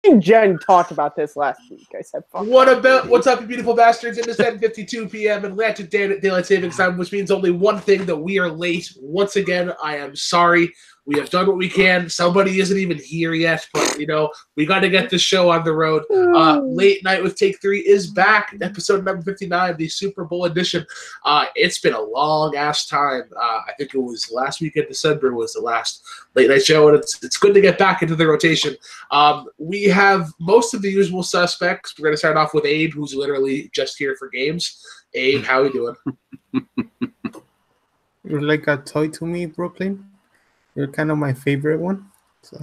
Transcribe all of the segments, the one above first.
and Jen talked about this last week. I said, fuck What's up, you beautiful bastards? It is 10:52 p.m. Atlantic Daylight Savings Time, which means only one thing, that we are late. Once again, I am sorry. We have done what we can. Somebody isn't even here yet, but, we got to get this show on the road. Late Night with Take 3 is back. Episode number 59, the Super Bowl edition. It's been a long-ass time. I think it was last week in December was the last Late Night show, and it's good to get back into the rotation. We have most of the usual suspects. We're going to start off with Abe, who's literally just here for games. Abe, how are you doing? You're like a toy to me, Brooklyn. You're kind of my favorite one. So.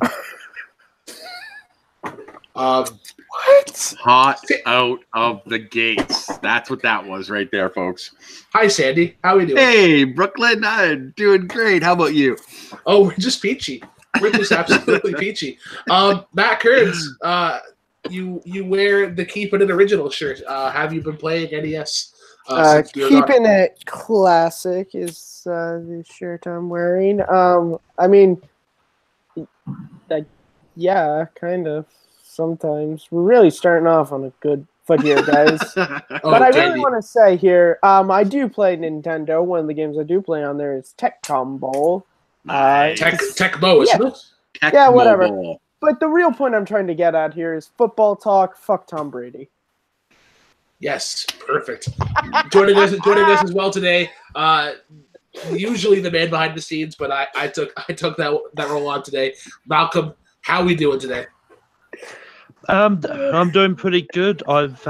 What? Hot out of the gates. That's what that was right there, folks. Hi, Sandy. How are we doing? Hey, Brooklyn. I'm doing great. How about you? Oh, we're just peachy. We're just absolutely peachy. Matt Kearns, you wear the Keepin' It Original shirt. Have you been playing NES? Keeping It Classic is the shirt I'm wearing. Yeah, kind of. Sometimes we're really starting off on a good foot here, guys. But I really want to say here, I do play Nintendo. One of the games I do play on there is Tecmo Bowl. Tecmo, isn't it? Yeah, whatever. Bowl. But the real point I'm trying to get at here is football talk. Fuck Tom Brady. Yes, perfect. Joining us as well today. Usually the man behind the scenes, but I took that role on today. Malcolm, how are we doing today? I'm doing pretty good. I've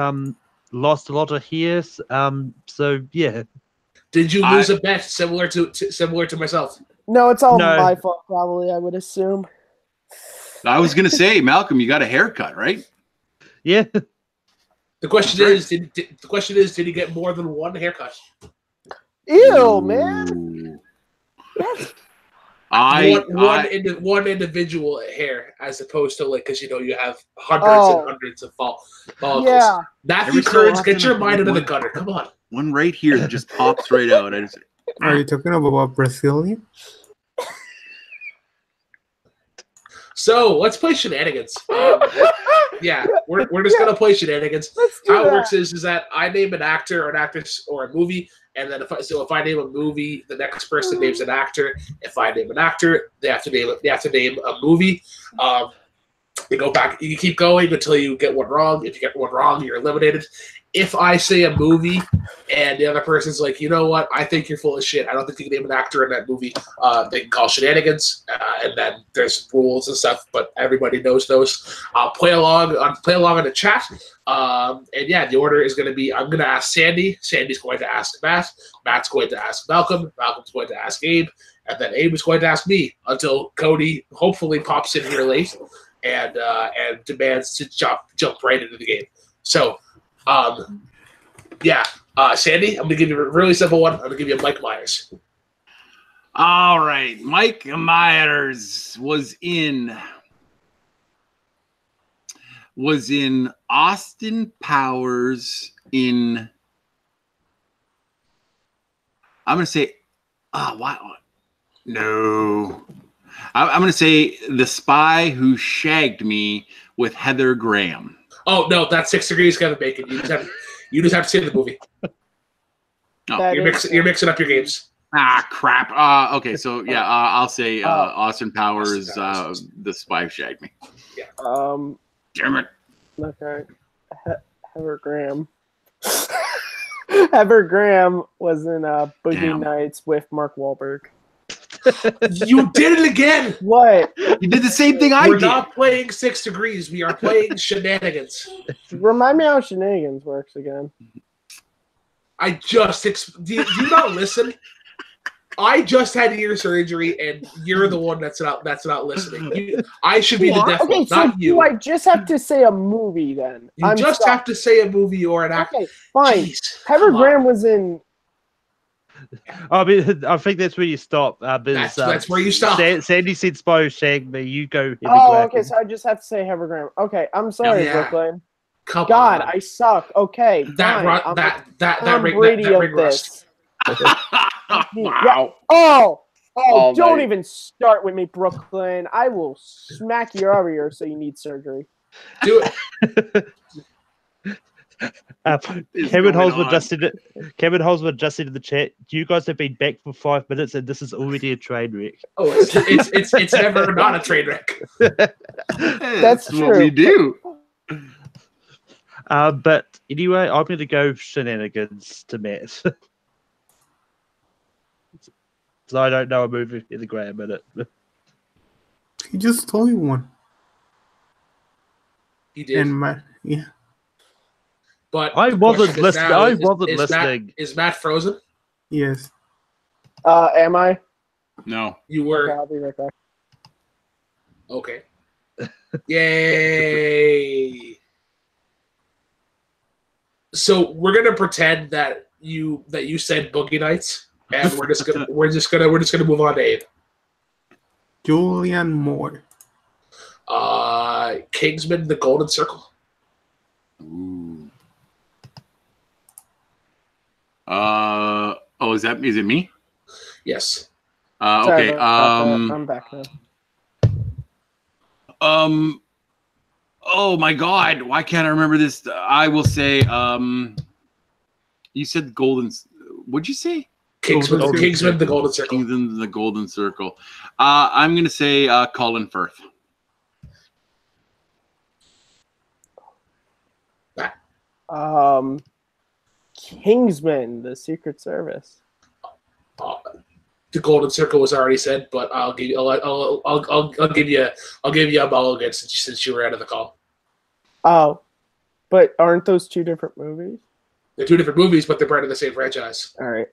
lost a lot of hairs. So yeah. Did you lose a bet similar to myself? No, it's all my fault. Probably, I would assume. I was gonna say, Malcolm, you got a haircut, right? Yeah. The question is, did he get more than one haircut? Ew, man. One individual hair, as opposed to because you have hundreds and hundreds of follicles. Yeah. Matthew Kearns, get your mind into the gutter. Come on. One right here that just pops right out. Are you talking about Brazilian? So let's play shenanigans. Yeah, we're just gonna play shenanigans. How it works is that I name an actor or an actress or a movie, and then if I name a movie, the next person names an actor. If I name an actor, they have to name a movie. You go back. You keep going until you get one wrong. If you get one wrong, you're eliminated. If I say a movie and the other person's like, you know what, I think you're full of shit, I don't think you can name an actor in that movie, they can call shenanigans, and then there's rules and stuff, but everybody knows those. Play along on the chat, and yeah, the order is going to be, I'm going to ask Sandy, Sandy's going to ask Matt, Matt's going to ask Malcolm, Malcolm's going to ask Abe, and then Abe is going to ask me, until Cody hopefully pops in here late and demands to jump right into the game. So, Sandy, I'm going to give you a really simple one. I'm going to give you Mike Myers. All right. Mike Myers was in Austin Powers in, I'm going to say, wow. No. I'm going to say The Spy Who Shagged Me with Heather Graham. Oh, no, that's 6 Degrees Kevin Bacon. You just have to say the movie. Oh, you're mixing up your games. Ah, crap. Okay, so yeah, I'll say Austin Powers, The Spy Who Shagged Me. Yeah. Damn it. Okay. Heather Graham. Heather Graham was in Boogie Nights with Mark Wahlberg. You did it again. What? You did the same thing I did. We're not playing 6 Degrees. We are playing shenanigans. Remind me how shenanigans works again. Do you not listen? I just had ear surgery, and you're the one that's not listening. I should be the deaf one, not you. Do I just have to say a movie then? You have to say a movie or an actor. Okay, fine. Jeez, Heather Graham was in. I mean, I think that's where you stop. That's where you stop. Sandy said Spy Who Shagged Me. You go. Okay, so I just have to say Heather Graham. Okay, I'm sorry, Brooklyn. Come God, on. I suck. Okay, that ring rust. Wow. Don't even start with me, Brooklyn. I will smack your over here, so you need surgery. Do it. Kevin Holsworth just said in the chat, you guys have been back for 5 minutes and this is already a train wreck. Oh, it's never not a train wreck. That's what true. we do. But anyway, I'm going to go shenanigans to Matt. So I don't know a movie in the grey minute. He just told you one. He did. And yeah. But I the wasn't question is listening. now, I wasn't listening. Is Matt frozen? Yes. Am I? No. You Okay, were. I'll be right back. Okay. Yay! So we're gonna pretend that you said Boogie Nights, and we're just gonna move on to Abe. Julianne Moore. Kingsman: The Golden Circle. Ooh. Oh, is it me? Yes. Sorry Okay. about that. I'm back now. Oh my God! Why can't I remember this? I will say. You said golden. What'd you say? Kingsman: The Golden Circle. Kingsman: The Golden Circle. I'm gonna say Colin Firth. Kingsman: The Secret Service. The Golden Circle was already said, but I'll give you a mulligan since you were out of the call. Oh, but aren't those two different movies? They're two different movies, but they're part of the same franchise. All right.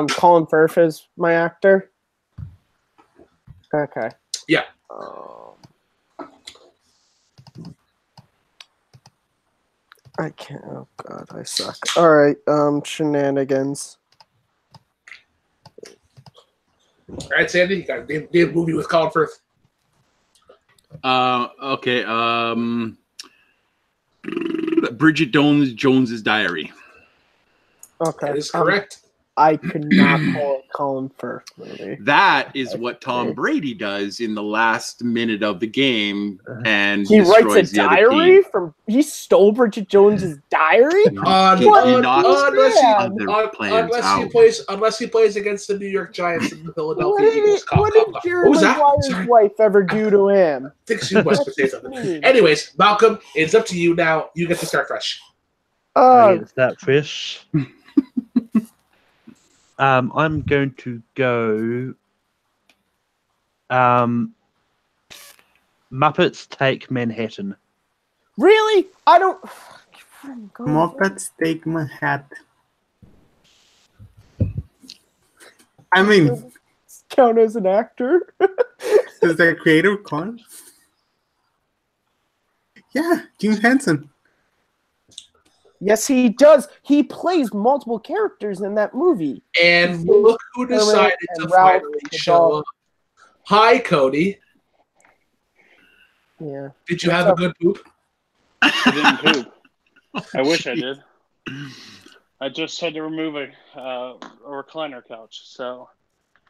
Colin Firth is my actor. Okay. Yeah. I can't. Oh God, I suck. All right. Shenanigans. All right, Sandy, you got a damn movie with Colin Firth. Okay. Bridget Jones's Diary. Okay. That is correct. I could not call a Colin Firth movie. That is what Tom Brady does in the last minute of the game, and He writes destroys a the other diary team. from. He stole Bridget Jones's diary. Unless Unless he plays against the New York Giants and the Philadelphia Eagles. What did Jerry Maguire's wife ever do to him? I think she must say something. Anyways, Malcolm, it's up to you now. You get to start fresh. That fish. I'm going to go. Muppets Take Manhattan. Really? I don't. Muppets Take Manhattan. I mean, count as an actor. Does the creator count? Yeah, Jim Henson. Yes, he does. He plays multiple characters in that movie. And look who decided to finally show up. Hi, Cody. Yeah. Did you have a good poop? I didn't poop. I wish I did. I just had to remove a recliner couch. So.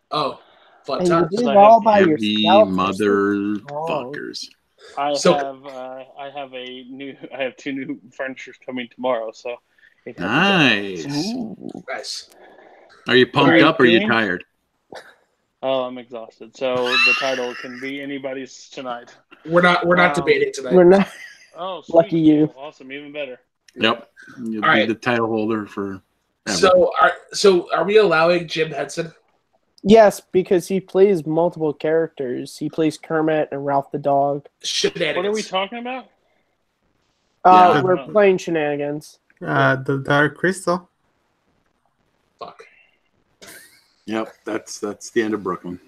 Oh, fun and times. you did it all by Heavy yourself. motherfuckers. I have two new furnitures coming tomorrow, so nice. Nice. Are you pumped up or are you tired? Oh, I'm exhausted. So the title can be anybody's tonight. We're not debating tonight. We're not. Oh, sweet. Lucky you. Awesome, even better. Yep. You'll All be right. the title holder for. So are we allowing Jim Henson? Yes, because he plays multiple characters. He plays Kermit and Ralph the dog. Shenanigans. What are we talking about? We're playing shenanigans. The Dark Crystal. Fuck. Yep, that's the end of Brooklyn.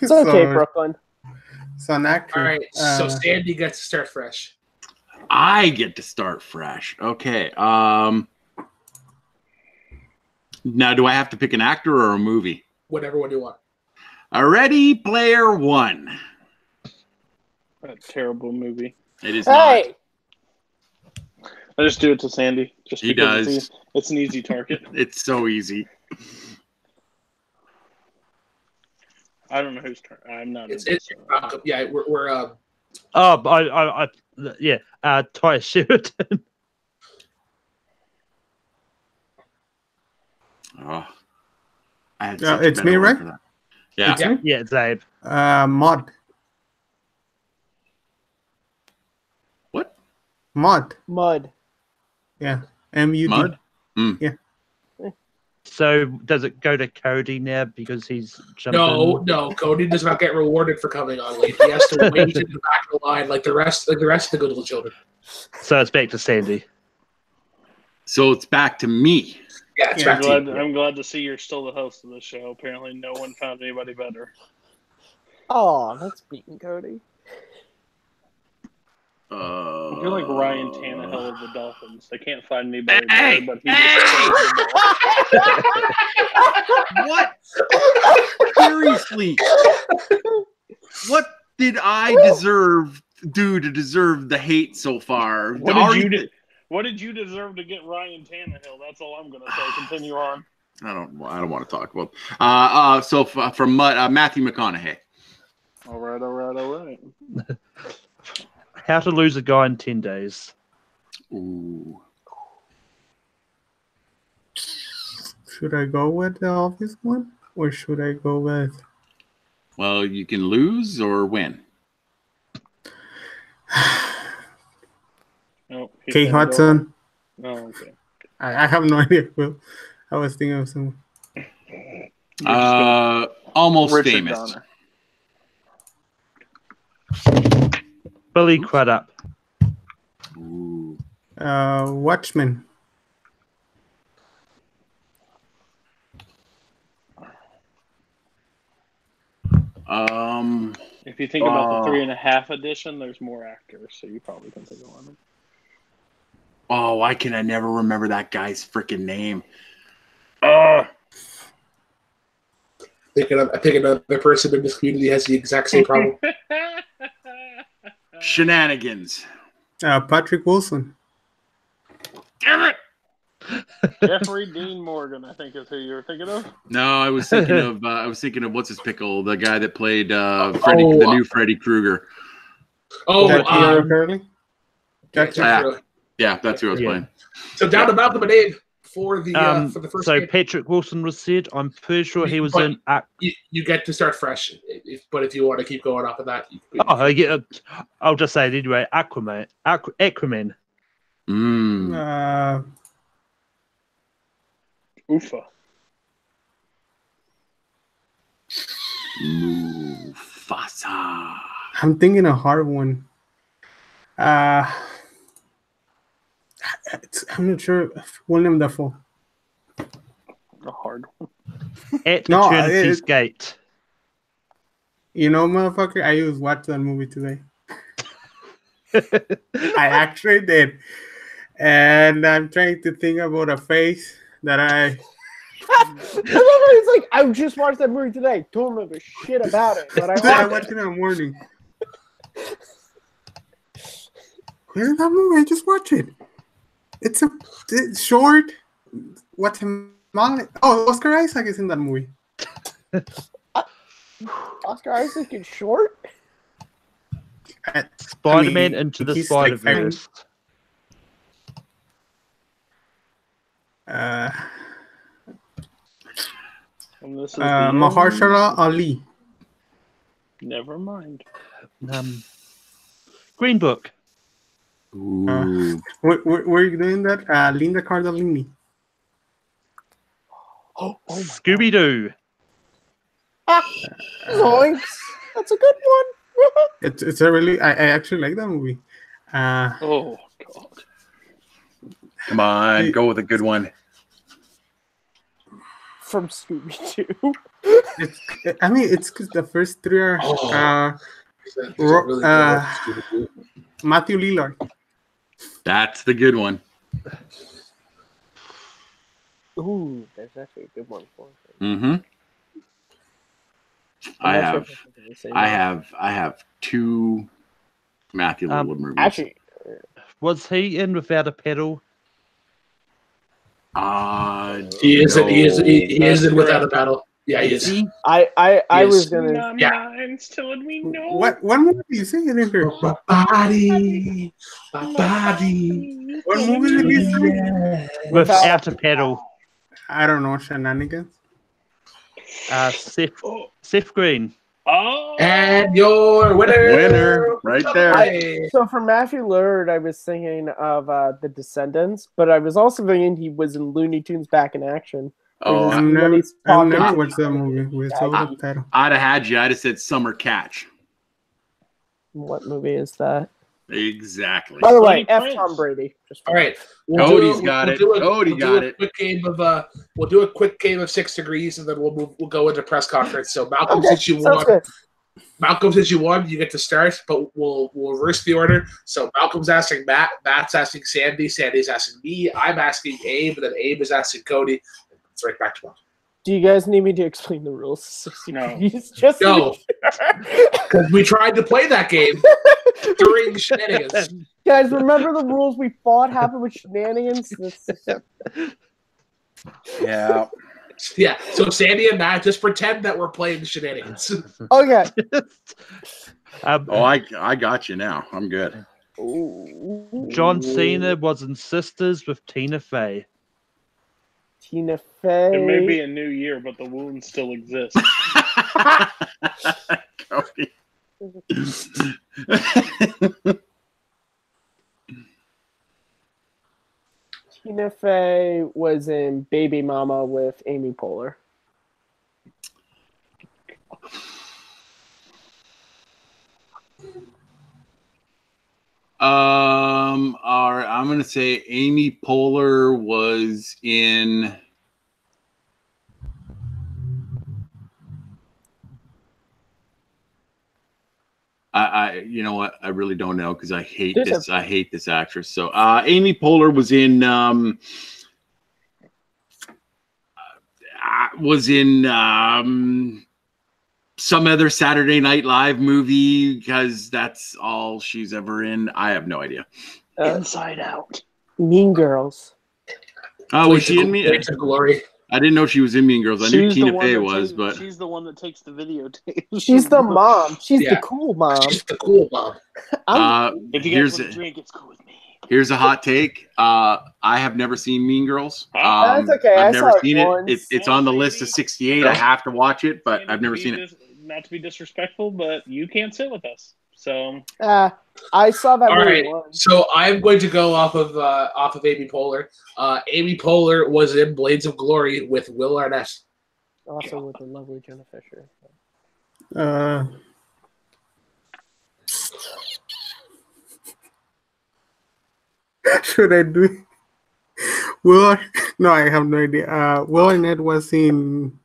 It's okay, Brooklyn. So an actor. All right, so Sandy gets to start fresh. I get to start fresh. Okay. Now, do I have to pick an actor or a movie? Whatever one you want. Ready Player One. That terrible movie. It is Hey! I just do it to Sandy. Just He because does. It's an easy target. not. It's so easy. I don't know whose turn. I'm not. Yeah, we're Oh, yeah, Ty Sheridan. Oh, I had it's a me, better one right? for that. Yeah. It's me? Yeah, it's Abe. Mod. What? Mod. Mud. Yeah. MUD. Mud? Mm. Yeah. So does it go to Cody now because he's jumped in? No. Cody does not get rewarded for coming on late. He has to wait in the back of the line like the rest of the good little children. So it's back to Sandy. So it's back to me. Yeah, it's Yeah, back to you. I'm glad to see you're still the host of the show. Apparently, no one found anybody better. Oh, that's beating Cody. You're like Ryan Tannehill of the Dolphins. They can't find anybody Hey! better, but he just What? Seriously? What did I do to deserve the hate so far? What did you deserve to get Ryan Tannehill? That's all I'm going to say. Continue on. I don't want to talk about. So from Matthew McConaughey. All right. How to Lose a Guy in 10 Days. Ooh. Should I go with the obvious one? Or should I go with... Well, you can lose or win. Oh, Kate Hudson. Oh, okay. I have no idea. Well, I was thinking of someone. Almost Richard famous. Donner. Billy Crudup. Ooh. Watchmen. If you think about the 3.5 edition, there's more actors, so you probably can think of one. Oh, why can I never remember that guy's freaking name? I think another person in this community has the exact same problem. Shenanigans. Patrick Wilson. Damn it! Jeffrey Dean Morgan, I think is who you were thinking of. No, I was thinking of what's his pickle, the guy that played the new Freddy Krueger. Curly? Yeah, that's who I was playing. So down to Malcolm and Abe for the first so game. Patrick Wilson was said. I'm pretty sure he was in. You get to start fresh, but if you want to keep going off of that, I'll just say it anyway. Aquaman. Oofa. Mufasa. I'm thinking a hard one. I'm not sure. William Dafoe. A hard one. At Eternity's Gate. You know, motherfucker, I just watched that movie today. I actually did. And I'm trying to think about a face that I... It's like, I just watched that movie today. Don't remember shit about it, but I watched it in the morning. Where's that movie? I just watched it. It's short. What's Oscar Isaac is in that movie. Oscar Isaac is short? Spider-Man Into the Spider-Verse. Mahershala Ali. Never mind. Green Book. Ooh. Where are you doing that? Linda Cardellini. Scooby-Doo. Zoinks. That's a good one. It's a really... I actually like that movie. Oh, God. Come on, go with a good one. From Scooby-Doo. It's because the first three are Matthew Lillard. That's the good one. Ooh, that's actually a good one for it. Mm-hmm. I have two Matthew Lillard movies. Actually, was he in Without a Pedal? He is in Without a Paddle. Yeah, he is. I was Yes. gonna. Yeah. Mine's telling me no. What movie did you say? I didn't hear. My body. What movie did you say? Yeah. Without a pedal. I don't know. Shenanigans. Seth Green. Oh, And your winner. Right there. So for Matthew Lillard, I was thinking of The Descendants, but I was also thinking he was in Looney Tunes Back in Action. Oh, I've never watched that movie with subtitle. I'd have had you. I'd have said Summer Catch. What movie is that? Exactly. By the way, Freddie F. Prinze. Tom Brady. All right. Cody's got it. Cody got it. We'll do a quick game of 6 degrees, and then we'll go into press conference. So Malcolm, Okay, since you sounds won, good. you get to start, but we'll reverse the order. So Malcolm's asking Matt, Matt's asking Sandy, Sandy's asking me, I'm asking Abe, and then Abe is asking Cody. It's right back to Malcolm. Do you guys need me to explain the rules? No. Just No. Because we tried to play that game during shenanigans. guys, remember the rules we fought happened with shenanigans? Yeah. Yeah, so Sandy and Matt just pretend that we're playing shenanigans. Okay. Oh, I got you now. I'm good. John Cena was in Sisters with Tina Fey. Tina Fey. it may be a new year, but the wound still exists. Cody. Tina Fey was in Baby Mama with Amy Poehler. All right, I'm gonna say Amy Poehler was in. You know what? I really don't know because I hate this. I hate this actress. So, Amy Poehler was in some other Saturday Night Live movie because that's all she's ever in. I have no idea. Inside Out. Mean Girls. Oh, was she in Blades of Glory? I didn't know she was in Mean Girls. I knew Tina Fey was, but she's the one that takes the videotape. She's the mom. She's Yeah. the cool mom. She's the cool mom. If you guys want to drink, it's cool with me. Here's a hot take. I have never seen Mean Girls. That's okay. I've I never saw it seen once. it. It's on the list of 68. I have to watch it, but I've never seen it. Not to be disrespectful, but you can't sit with us. So I saw that All movie right, once. so I'm going to go off of Amy Poehler. Amy Poehler was in Blades of Glory with Will Arnett. Also with the lovely Jenna Fisher. Should I do it? No, I have no idea. Will Arnett was in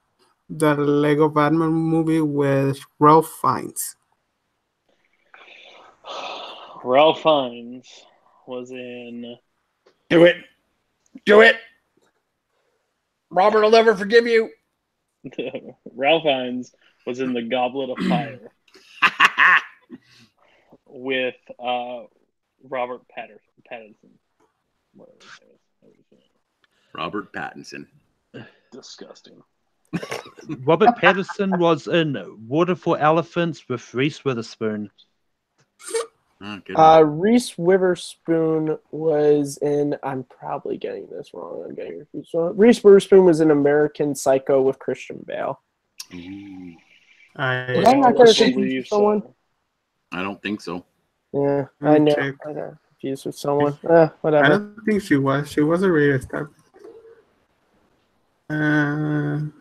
the Lego Batman movie with Ralph Fiennes. Ralph Fiennes was in. Do it. Robert will never forgive you. Ralph Fiennes was in The Goblet of Fire with Robert Pattinson. Robert Pattinson. Disgusting. Robert Pattinson was in Water for Elephants with Reese Witherspoon. Oh, good. Reese Witherspoon was in. I'm probably getting this wrong. I'm getting confused. Reese Witherspoon was in American Psycho with Christian Bale. Ooh, Did I not get confused with someone? I don't think so. Yeah, Let I me know. check. I got confused with someone. Whatever. I don't think she was. She was a radio star.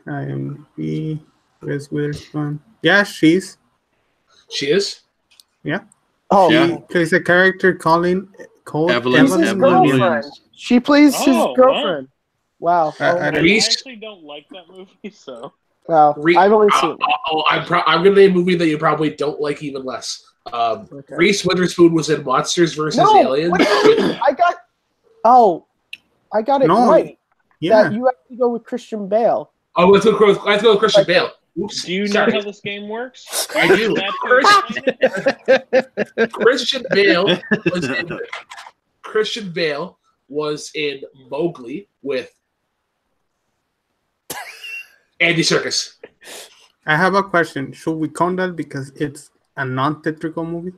IMDb. Where's Witherspoon? Yeah, She is? Yeah. Oh, She yeah. plays a character Evelyn. She's his girlfriend. She plays his Oh, girlfriend. Wow. I I Reese- actually don't like that movie, so. Wow. I've only seen it. I'm going to name a movie that you probably don't like even less. Okay. Reese Witherspoon was in Monsters vs. No, Aliens. I got it No. right. Yeah. That you have to go with Christian Bale. Oh, let's go with Christian Bale. Oops, Do you know sorry. how this game works? I do. That's Christian Bale was in Mowgli with Andy Serkis. I have a question. Should we count that because it's a non-theatrical movie?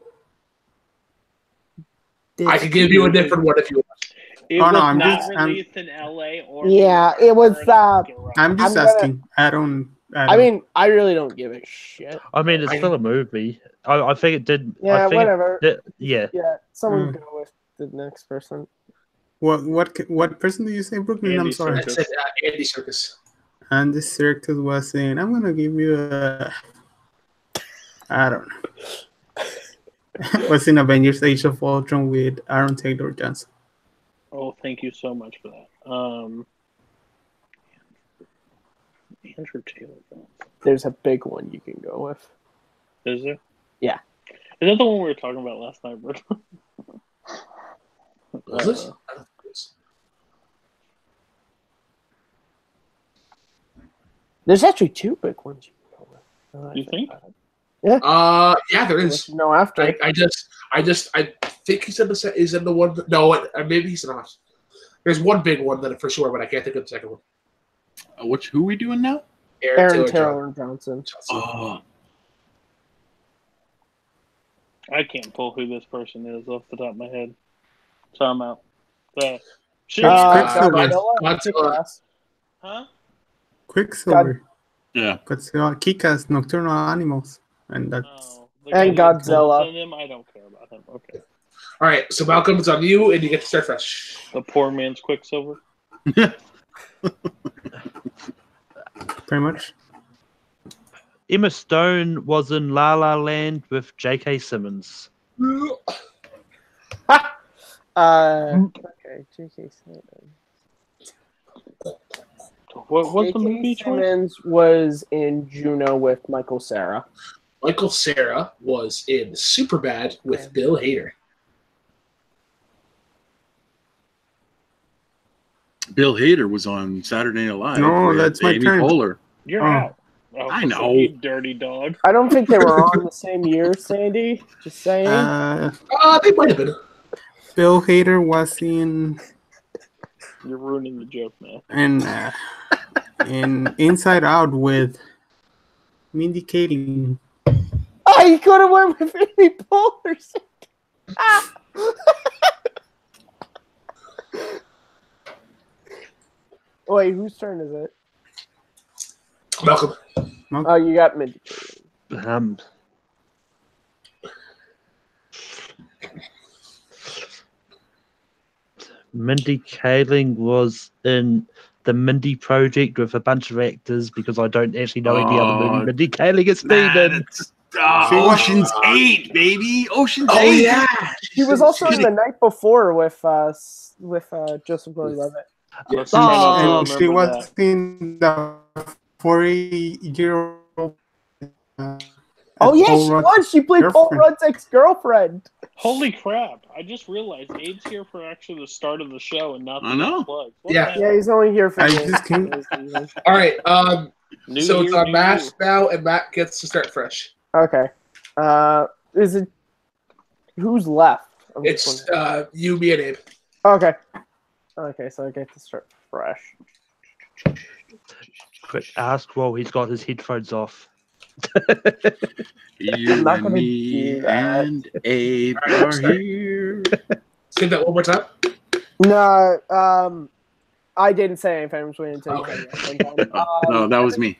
I could give you a different one if you want. It was not released in LA or it was. I'm just asking. I mean, I really don't give a shit. I mean, it's still a movie. I think it did. Yeah, whatever. Yeah. Someone go with the next person. What person did you say, Brooklyn? Andy I'm sorry. I said Andy Serkis. Andy Serkis was saying, I'm gonna give you a. I don't know. Was in Avengers: Age of Ultron with Aaron Taylor Johnson. Oh, thank you so much for that. Andrew Taylor Johnson. There's a big one you can go with. Is there? Yeah. Is that the one we were talking about last night, bro? Was this? I don't think it was. There's actually two big ones you can go with. You think? Yeah, there is. No, after. I think he said is in the one. No, maybe he's not. There's one big one that for sure, but I can't think of the second one. Who are we doing now? Aaron Taylor Johnson. Oh, I can't pull who this person is off the top of my head. So I'm out. Godzilla. Huh? Quicksilver. yeah. Godzilla, Kick-Ass, Nocturnal Animals, and that's. Oh, And Godzilla. Him, I don't care about him. Okay. All right, so Malcolm, it's on you, and you get to start fresh. The poor man's Quicksilver. Pretty much. Emma Stone was in La La Land with J.K. Simmons. Okay, J.K. Simmons. What's the movie J.K. Simmons was in Juno with Michael Cera. Michael Cera was in Superbad with Bill Hader. Bill Hader was on Saturday Night Live. No, with that's my Amy turn. Poehler. You're out. Oh, I know. You dirty dog. I don't think they were on the same year, Sandy. Just saying. They might have been. Bill Hader was in. You're ruining the joke, man. in Inside Out with Mindy Kaling. Oh, you could have went with Amy Poehler. Wait, whose turn is it? Malcolm. Oh, you got Mindy Kaling. Mindy Kaling was in the Mindy Project with a bunch of actors because I don't actually know any other movie Mindy Kaling has been in. Ocean's 8, baby. Ocean's 8. Oh, yeah. He was also in The Night Before with Joseph Gordon-Levitt. Yes. And she was in the 40-year-old. Oh yeah, she was. She played Paul Rudd's ex-girlfriend. Holy crap! I just realized Abe's here for actually the start of the show and not the I know. plug. Yeah, he's only here for. I just came. All right. So it's on Matt year. now, and Matt gets to start fresh. Okay. Is it who's left? It's you, me, and Abe. Okay. Okay, so I get to start fresh. Quick ask while he's got his headphones off. You not and gonna me do that. and Abe are here. Say that one more time. No, I didn't say anything. I was waiting until Okay. No, that was me.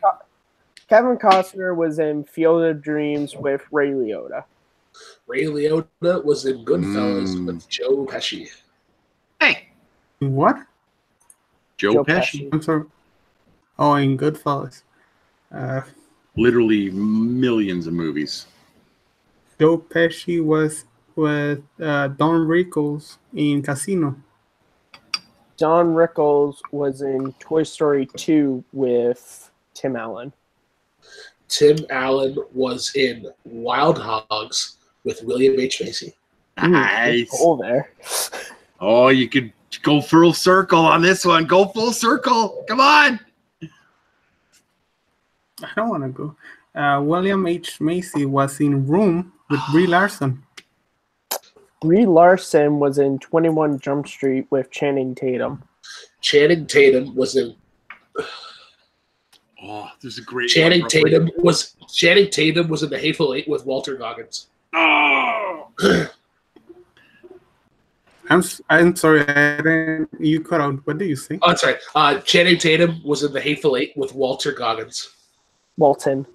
Kevin Costner was in Field of Dreams with Ray Liotta. Ray Liotta was in Goodfellas with Joe Pesci. Hey, What? Joe Pesci. I'm sorry. Oh, in Goodfellas. Literally millions of movies. Joe Pesci was with Don Rickles in Casino. Don Rickles was in Toy Story 2 with Tim Allen. Tim Allen was in Wild Hogs with William H. Macy. Nice. Cool there. Oh, you could go full circle on this one. Go full circle. Come on. I don't want to go. William H. Macy was in Room with Brie Larson. Brie Larson was in 21 Jump Street with Channing Tatum. Channing Tatum was in Oh, there's a great Channing one. Tatum was in The Hateful Eight with Walter Goggins. Oh. I'm sorry. You cut out. What did you say? Oh, sorry. Channing Tatum was in The Hateful Eight with Walter Goggins. Walton.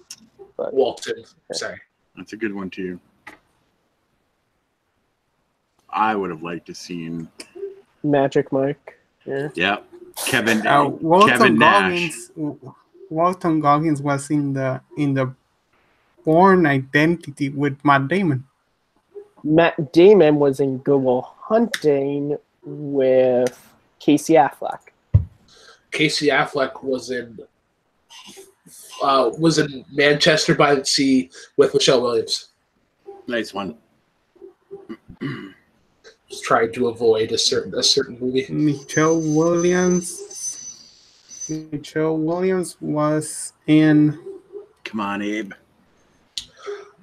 Sorry. That's a good one too. I would have liked to seen Magic Mike. Yeah. Yep. Kevin Walton Nash. Walton Goggins was in the Born Identity with Matt Damon. Matt Damon was in Good Will Hunting with Casey Affleck. Casey Affleck was in Manchester by the Sea with Michelle Williams. Nice one. Just trying to avoid a certain movie. Michelle Williams was in. Come on, Abe.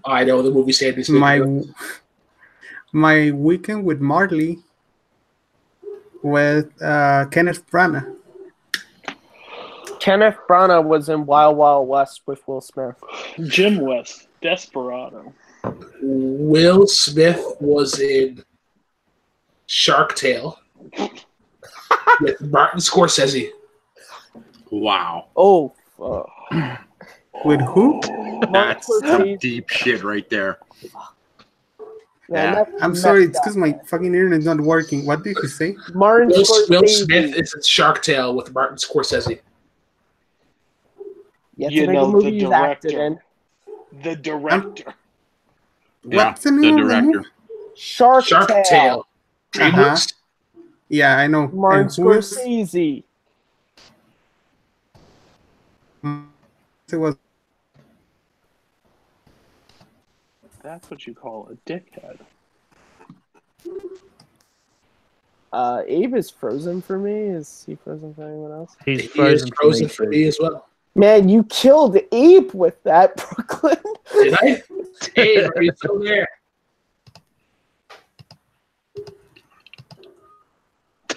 I know the movie Sandy's thinking My Weekend with Marley with Kenneth Branagh. Kenneth Branagh was in Wild Wild West with Will Smith. Jim West, Desperado. Will Smith was in Shark Tale with Martin Scorsese. Wow. Oh, With who? That's some deep shit right there. Man, Yeah. I'm sorry, it's because my fucking internet's not working. What did you say? Martin Will Scorsese. Smith is in Shark Tale with Martin Scorsese. You know the movie he's acted in. The director. What's the name of the movie? Shark Tale. DreamWorks. Yeah, I know. Martin And who is- Scorsese. It was That's what you call a dickhead. Abe is frozen for me. Is he frozen for anyone else? He's He is frozen for me as well. Man, you killed Abe with that, Brooklyn. Did I? Hey, are you still there?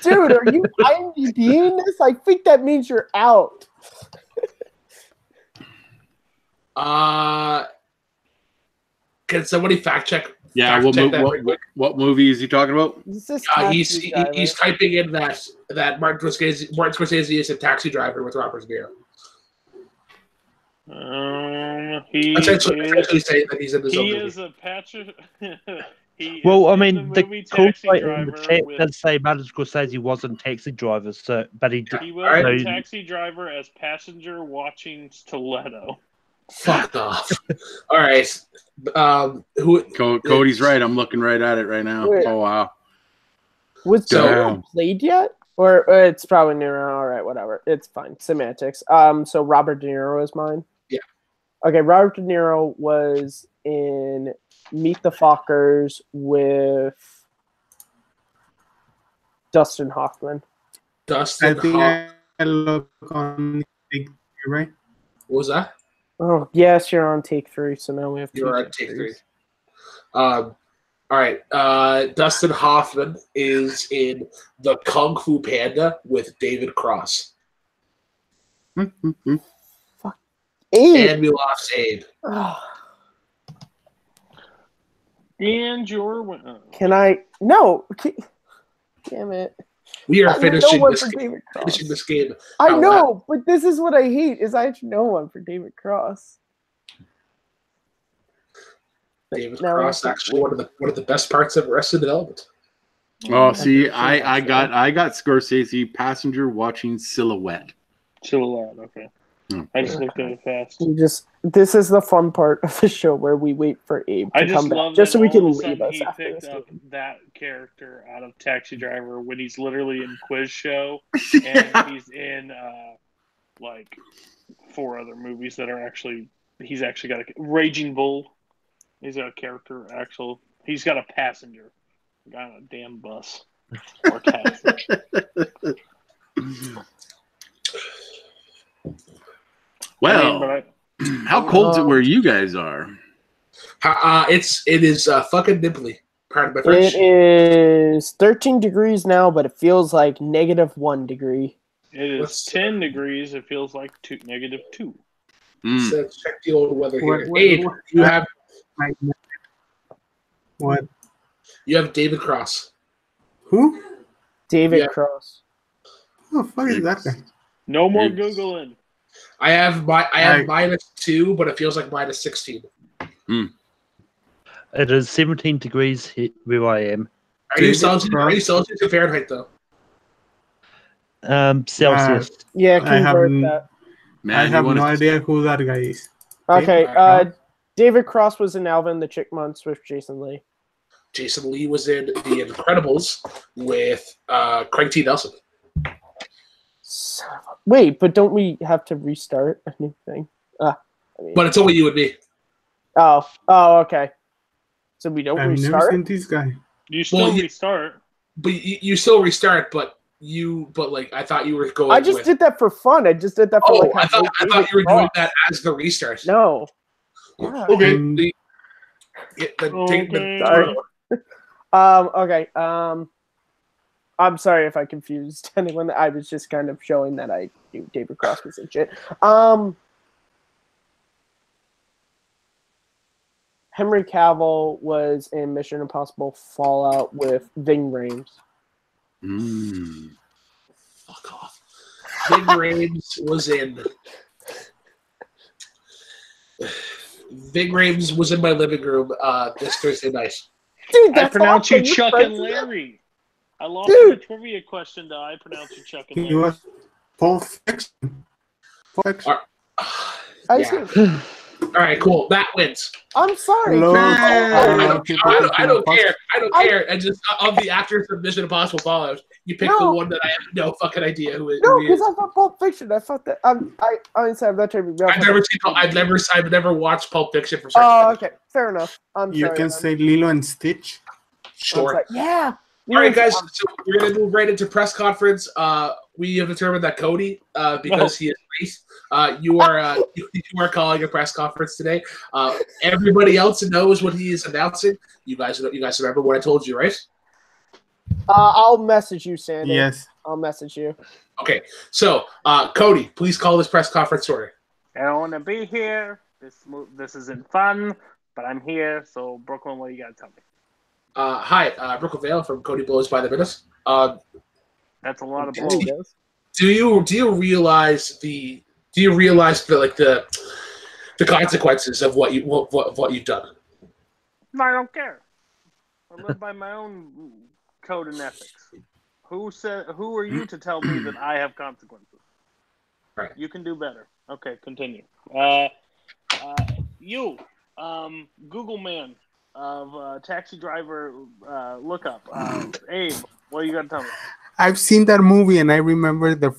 Dude, are you IMDbing this? I think that means you're out. Can somebody fact check? Yeah, what movie is he talking about? This is He's typing in that Martin Scorsese is a Taxi Driver with Robert De Niro. He essentially saying that he's in this. He is a Patrick. Well, I mean, the call Taxi in the Driver chat with- does say Martin Scorsese wasn't Taxi Driver, so but he He was a Taxi Driver as passenger watching Stiletto. Fuck off. All right. Cody's right. I'm looking right at it right now. Wait. Oh wow. Was Damn. Joe played yet? Or it's probably near. All right, whatever. It's fine. Semantics. So Robert De Niro is mine. Yeah. Okay, Robert De Niro was in Meet the Fockers with Dustin Hoffman. I think I look on Take 3, right? What was that? Oh, yes, you're on take 3, so now we have You're on take 3. All right. Dustin Hoffman is in The Kung Fu Panda with David Cross. Fuck. Abe. And we lost Abe. And your Can I? No. Damn it. We are I finishing know this one for game. David Cross. Finishing this game. I How know, but this is what I hate: is I actually know one for David Cross. David Now Cross I have actually one of the best parts of Arrested Development. Oh, see, I got Scorsese passenger watching Silhouette. Silhouette, okay. I just looked at it fast. This is the fun part of the show where we wait for Abe to come back, just so we can leave us he after picked this up game. that character out of Taxi Driver when he's literally in Quiz Show Yeah. and he's in like 4 other movies that are he's actually got a Raging Bull. He's got a character he's got a passenger. Got on a damn bus or taxi. Well, how cold is it where you guys are? It is fucking nipply. Pardon my French. It is 13 degrees now, but it feels like -1 degree. It is 10 degrees. It feels like -2. So let's check the old weather here. What- Abe, what- you have What? you have David Cross. Who? David Yeah. Cross. Who the fuck is that guy? No more It's- Googling. I have Right. -2, but it feels like -16. It is 17 degrees where I am. Are you David Celsius? Are you Cross. Celsius or Fahrenheit though? Celsius. Yeah, I have convert n- that. Man, I you have wanna- no idea who that guy is. Okay, David Cross? David Cross was in Alvin and the Chipmunks with Jason Lee. Jason Lee was in The Incredibles with Craig T. Nelson. Wait, but don't we have to restart a new thing? But it's only you and me. Oh, okay. So we don't I've never restart? seen this guy. You still Well, restart. But you still restart. But like I thought you were going. I just did that for fun. I just did that for Oh, like. I thought you were doing that as the restart. No. Yeah. Okay. Um, Sorry. Okay. I'm sorry if I confused anyone. I was just kind of showing that I knew David Cross was in shit. Henry Cavill was in Mission Impossible Fallout with Ving Rhames. Fuck off. Ving Rhames was in. Ving Rhames was in my living room this Thursday night. Dude, I pronounce you awesome. Chuck You're and friends with him? Larry. I lost Dude. the trivia question to I pronounce you Chuck and He Larry. was Pulp Fiction. Pulp Fiction. I Yeah. see. All right, cool. That wins. I'm sorry. Hello. I don't care. I don't I- care. And just of the actors from Mission Impossible Fallout, you picked the No. one that I have no fucking idea who No, he because is. I thought Pulp Fiction. I thought that. I honestly, I'm not trying to be. I've never watched Pulp Fiction from start Oh, to finish. okay. Fair enough. I'm You sorry. can say Lilo and Stitch. Sure. Yeah. All right, guys. So we're gonna move right into press conference. We have determined that Cody, because he is late, you are calling a press conference today. Everybody else knows what he is announcing. You guys remember what I told you, right? I'll message you, Sandy. Yes. I'll message you. Okay. So, Cody, please call this press conference order. I don't want to be here. This isn't fun, but I'm here. So, Brooklyn, what do you got to tell me? Hi, Brooklyn Vale from Cody Blows by the Minute. That's a lot of There blows. he goes. Do you realize the consequences of what you've done? No, I don't care. I live by my own code and ethics. Who are you to tell me that I have consequences? Right. You can do better. Okay, continue. You, Google man of taxi driver lookup. Abe, what are you gonna tell me? I've seen that movie and I remember the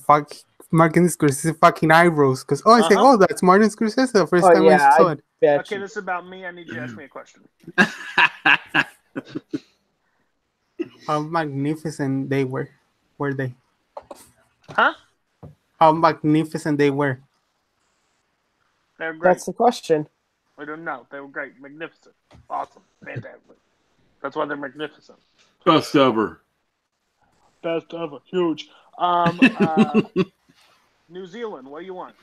Martin Scorsese fucking eyebrows. Because I say, that's Martin Scorsese the first time I saw it. Okay, this is about me. I need you to ask me a question. How magnificent they were. Were they? Huh? How magnificent they were. They're great. That's the question. I don't know. They were great. Magnificent. Awesome. Fantastic. That's why they're magnificent. Best ever. Best ever. Huge. New Zealand, what do you want?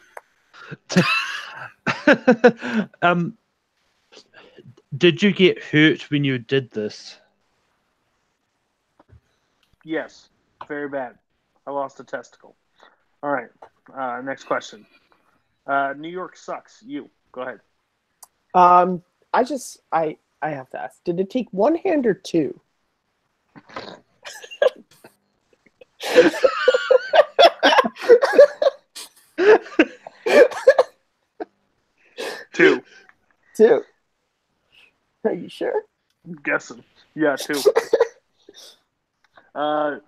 Did you get hurt when you did this? Yes. Very bad. I lost a testicle. All right. Next question. New York sucks. You. Go ahead. I have to ask. Did it take one hand or two? Two. Two. Are you sure? I'm guessing. Yeah, two. The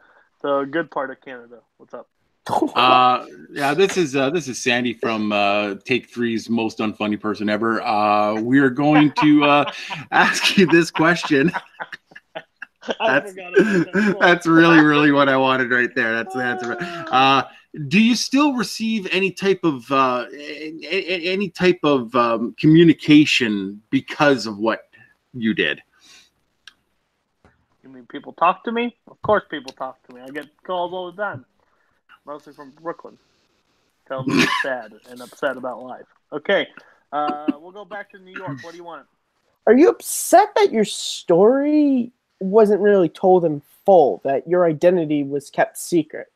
good part of Canada. What's up? Yeah, this is Sandy from Take Three's most unfunny person ever. We are going to ask you this question. That's really, really what I wanted right there. That's the answer. Do you still receive any type of communication because of what you did? You mean people talk to me? Of course people talk to me. I get calls all the time. Mostly from Brooklyn. Tell me you're sad and upset about life. Okay, we'll go back to New York. What do you want? Are you upset that your story wasn't really told in full, that your identity was kept secret?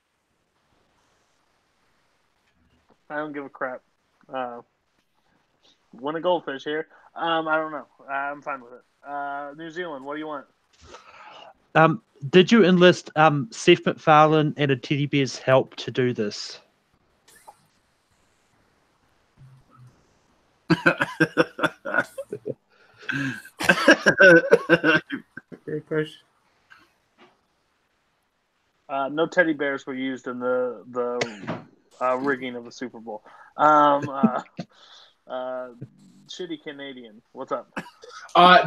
I don't give a crap. Win a goldfish here. I don't know. I'm fine with it. New Zealand, what do you want? Did you enlist Seth MacFarlane and a teddy bear's help to do this? Great question. No teddy bears were used in the rigging of the Super Bowl. Shitty Canadian, what's up?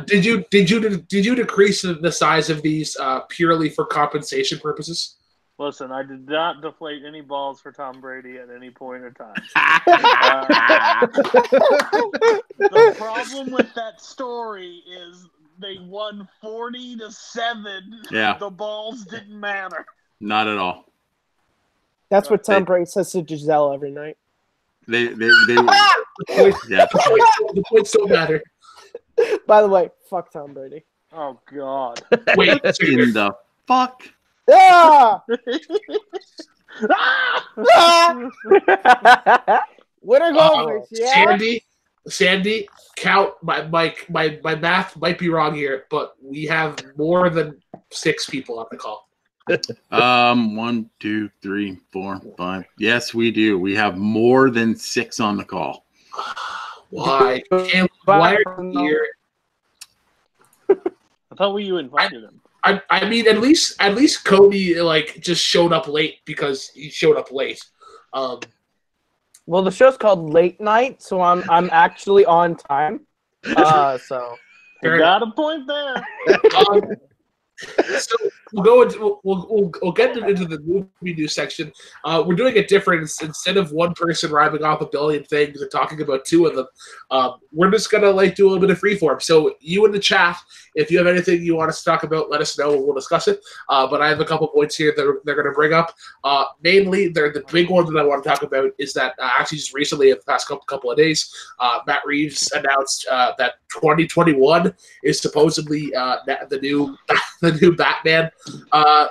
Did you decrease the size of these purely for compensation purposes? Listen, I did not deflate any balls for Tom Brady at any point in time. The problem with that story is they won 40-7. Yeah. The balls didn't matter. Not at all. That's what Tom Brady says to Giselle every night. They yeah. The points don't matter. By the way, fuck Tom Brady. Oh, God. Wait, In the fuck? Ah! Winner goldfish, yeah. Sandy, count my math might be wrong here, but we have more than 6 people on the call. 1, 2, 3, 4, 5. Yes, we do. We have more than 6 on the call. Why? Why are you here? I thought you invited him. I mean, at least Cody just showed up late because he showed up late. Well, the show's called Late Night, so I'm actually on time. So you got a point there. So we'll get into the movie news section. We're doing it different. Instead of one person rhyming off a billion things and talking about 2 of them, we're just gonna do a little bit of freeform. So you in the chat, if you have anything you want us to talk about, let us know and we'll discuss it. But I have a couple points here that they're going to bring up. Mainly, the big one that I want to talk about is that actually just recently, in the past couple of days, Matt Reeves announced that 2021 is supposedly the new Batman,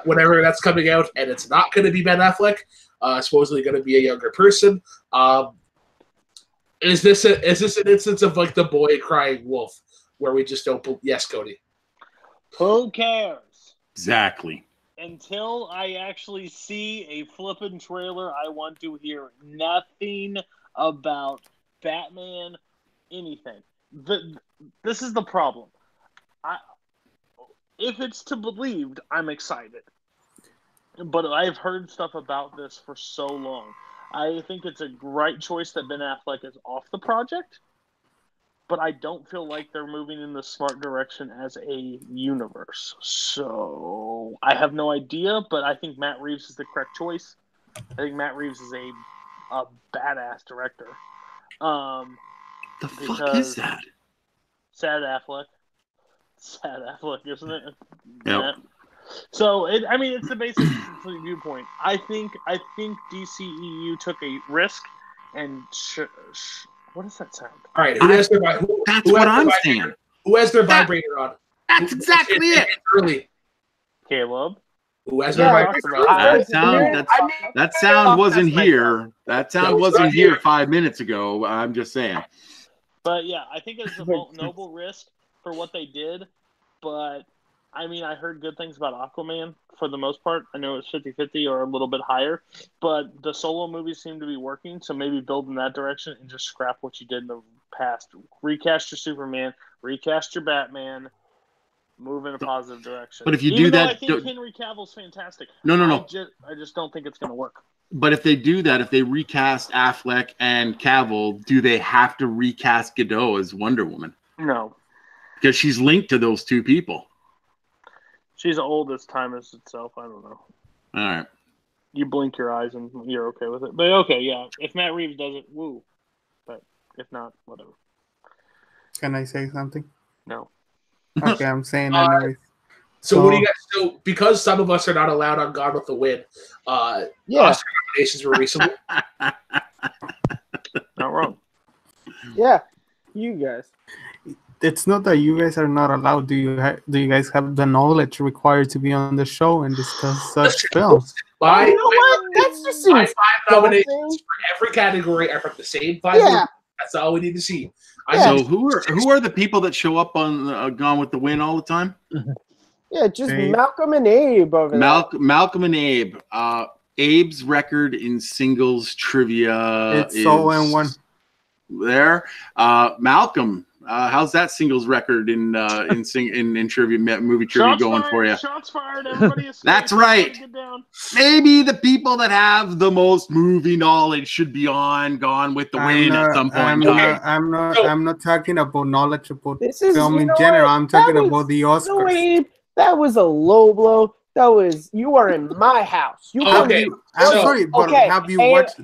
whenever that's coming out, and it's not going to be Ben Affleck. Supposedly going to be a younger person. Is this an instance of the boy crying wolf, where we just don't? Yes, Cody. Who cares? Exactly. Until I actually see a flippin' trailer, I want to hear nothing about Batman, anything. This is the problem. If it's to believed, I'm excited. But I've heard stuff about this for so long. I think it's a right choice that Ben Affleck is off the project, but I don't feel like they're moving in the smart direction as a universe. So I have no idea, but I think Matt Reeves is the correct choice. I think Matt Reeves is a badass director. The fuck is that? Sad Affleck, isn't it? Yep. Yeah. So it's the basic viewpoint. I think DCEU took a risk, and what does that sound? All right, who has their vibrator on? That's exactly it. Early. Caleb. Who has their vibrator on? That sound wasn't here. That sound wasn't here 5 minutes ago. I'm just saying. But yeah, I think it's a noble risk for what they did, but I heard good things about Aquaman for the most part. I know it's 50-50 or a little bit higher, but the solo movies seem to be working, so maybe build in that direction and just scrap what you did in the past. Recast your Superman, recast your Batman, move in a positive direction. But if you do that... I think Henry Cavill's fantastic. No. I just don't think it's going to work. But if they do that, if they recast Affleck and Cavill, do they have to recast Godot as Wonder Woman? No. Because she's linked to those 2 people. She's old as time is itself. I don't know. All right. You blink your eyes and you're okay with it. But okay, yeah. If Matt Reeves does it, woo. But if not, whatever. Can I say something? No. Okay, I'm saying anyways. So what do you guys? So because some of us are not allowed on Gone with the Wind, Oscar nominations were recently. Not wrong. Yeah, you guys. It's not that you guys are not allowed. Do you guys have the knowledge required to be on the show and discuss such films? You know what? That's just my 5 nominations insulting. for every category are from the same 5 Yeah. movies. That's all we need to see. So who are the people that show up on Gone with the Wind all the time? Yeah, just Abe. Malcolm and Abe over there. Malcolm and Abe. Abe's record in singles trivia It's all in one. There. Malcolm, how's that singles record in trivia movie trivia Shots going fired, for you? Shots fired. Everybody escape. That's right. Get down. Maybe the people that have the most movie knowledge should be on Gone with the Wind at some point in time. I'm not talking about knowledge about This is, film you in know general. what? I'm talking That about was- the Oscars. No, Abe, that was a low blow. You are in my house. You Oh, come okay. to- I'm So- sorry, but okay, have you Abe, watched?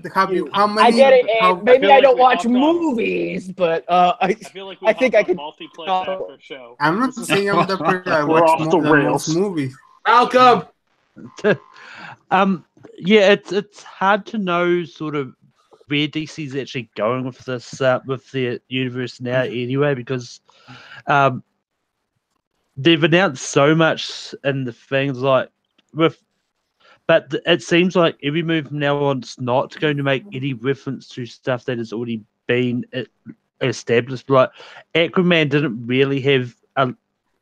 How many? I get it, Abe. Maybe feel I like don't we watch hopped on- movies, but I feel like we I think I could- multiplex after show. I'm not saying I'm the person that We're watch off the most rails. movies. Malcolm. Yeah, it's hard to know sort of where DC's actually going with this with their universe now anyway, because they've announced so much in the things but it seems like every move from now on is not going to make any reference to stuff that has already been established. Like Aquaman didn't really have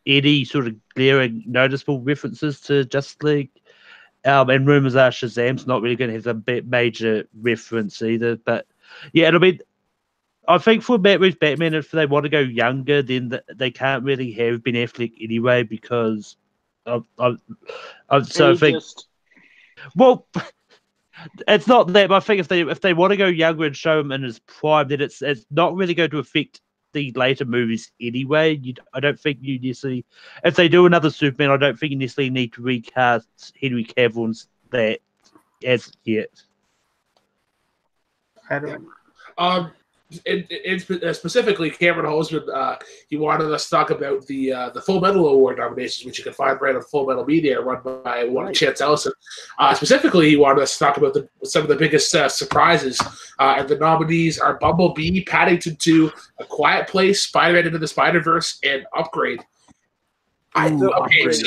any sort of glaring noticeable references to Justice League. And rumors are Shazam's not really going to have a major reference either. But yeah, it'll be. I think for Matt Reeves Batman, if they want to go younger, then they can't really have Ben Affleck anyway because I think. Well, it's not that. But I think if they want to go younger and show him in his prime, then it's not really going to affect the later movies anyway. I don't think you necessarily, if they do another Superman, I don't think you necessarily need to recast Henry Cavill's that as yet. I don't. Specifically, Cameron Holzman, he wanted us to talk about the Full Metal Award nominations, which you can find right on Full Metal Media, run by one Chance Ellison. Specifically, he wanted us to talk about some of the biggest surprises, and the nominees are Bumblebee, Paddington 2, A Quiet Place, Spider-Man Into the Spider-Verse, and Upgrade. Are we just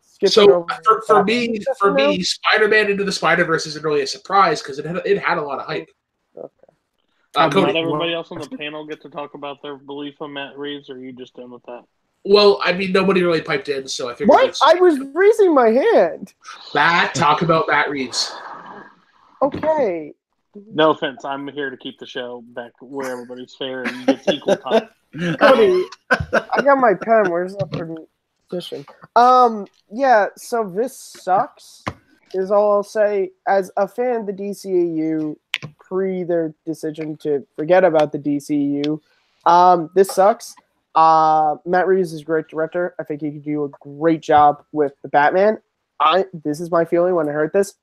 skipping over for me, Spider-Man Into the Spider-Verse isn't really a surprise because it had a lot of hype. Not Cody. everybody else on the panel get to talk about their belief on Matt Reeves, or are you just done with that? Well, I mean, nobody really piped in, so I figured. What? I was raising my hand. Talk about Matt Reeves. Okay. No offense, I'm here to keep the show back where everybody's fair and gets equal time. Cody, I got my pen. Where's the position? Yeah, so this sucks, is all I'll say. As a fan of the DCAU, pre their decision to forget about the DCU. This sucks. Matt Reeves is a great director. I think he could do a great job with the Batman. This is my feeling when I heard this.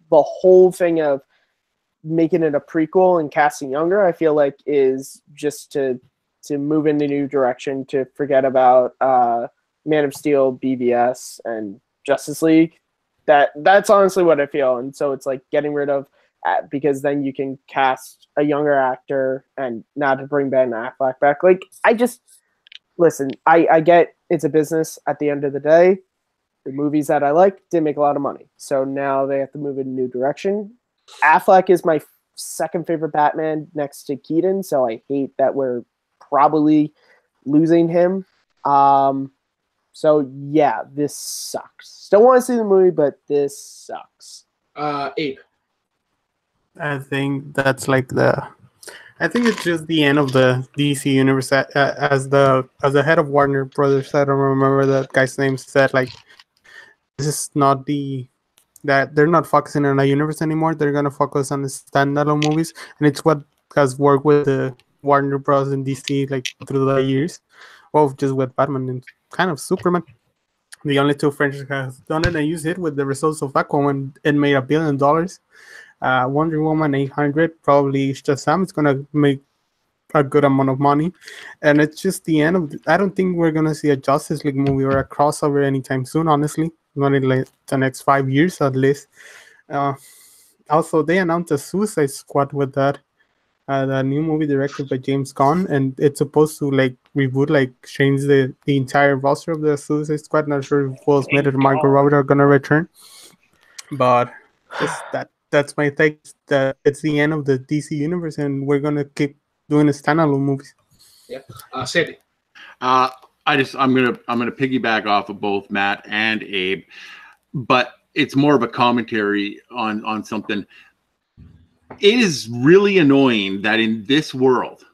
The whole thing of making it a prequel and casting younger, I feel like is just to move in a new direction, to forget about Man of Steel, BVS, and Justice League. That's honestly what I feel. And so it's like getting rid of, because then you can cast a younger actor and not to bring Ben Affleck back. Like, listen, I get it's a business at the end of the day. The movies that I like didn't make a lot of money. So now they have to move in a new direction. Affleck is my second favorite Batman next to Keaton, so I hate that we're probably losing him. So yeah, this sucks. Still want to see the movie, but this sucks. Abe. I think that's like I think it's just the end of the DC universe. As the head of Warner Brothers, I don't remember that guy's name, said like, this is not that they're not focusing on a universe anymore. They're gonna focus on the standalone movies, and it's what has worked with the Warner Bros. And DC like through the years. Well, just with Batman and kind of Superman. The only two franchises have done it, and you see it with the results of Aquaman. It made $1 billion. Wonder Woman 800, probably Shazam is gonna make a good amount of money, and it's just the end of. I don't think we're gonna see a Justice League movie or a crossover anytime soon. Honestly, not in like the next 5 years at least. Also, they announced a Suicide Squad with that. The new movie directed by James Gunn, and it's supposed to like reboot, like change the entire roster of the Suicide Squad. Not sure if Will Smith and Margot Robbie are gonna return, but just that's my take. That it's the end of the DC universe, and we're gonna keep doing the standalone movies. Yeah, Sandy. I'm gonna piggyback off of both Matt and Abe, but it's more of a commentary on something. It is really annoying that in this world,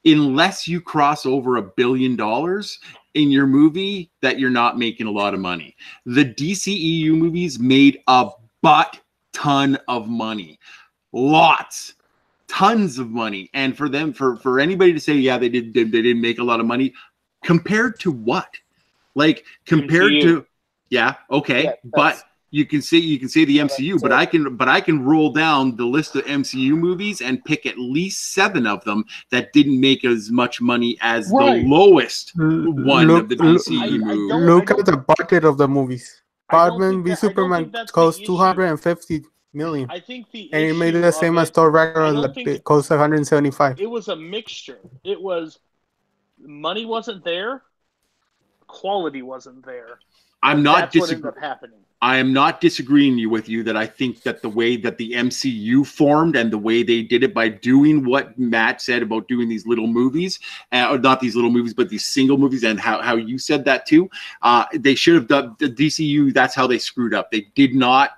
unless you cross over $1 billion in your movie, that you're not making a lot of money. The DCEU movies made a butt ton of money, tons of money, and for them, for anybody to say, yeah, they didn't make a lot of money, compared to what? Like compared MCU. to, yeah, okay, Yeah, but. You can say the MCU, but I can roll down the list of MCU movies and pick at least 7 of them that didn't make as much money as the lowest one of the DCU movies. Look at the budget of the movies. Batman v I Superman don't think that's cost the issue. 250 million, I think the and it made it issue the same of as Thor Ragnarok don't that think- it cost 175. it was a mixture. It was money wasn't there, quality wasn't there. I'm not That's what ended up happening. I am not disagreeing with you that I think that the way that the MCU formed and the way they did it by doing what Matt said about doing these little movies, or not these little movies, but these single movies, and how you said that too, they should have done the DCU. That's how they screwed up. They did not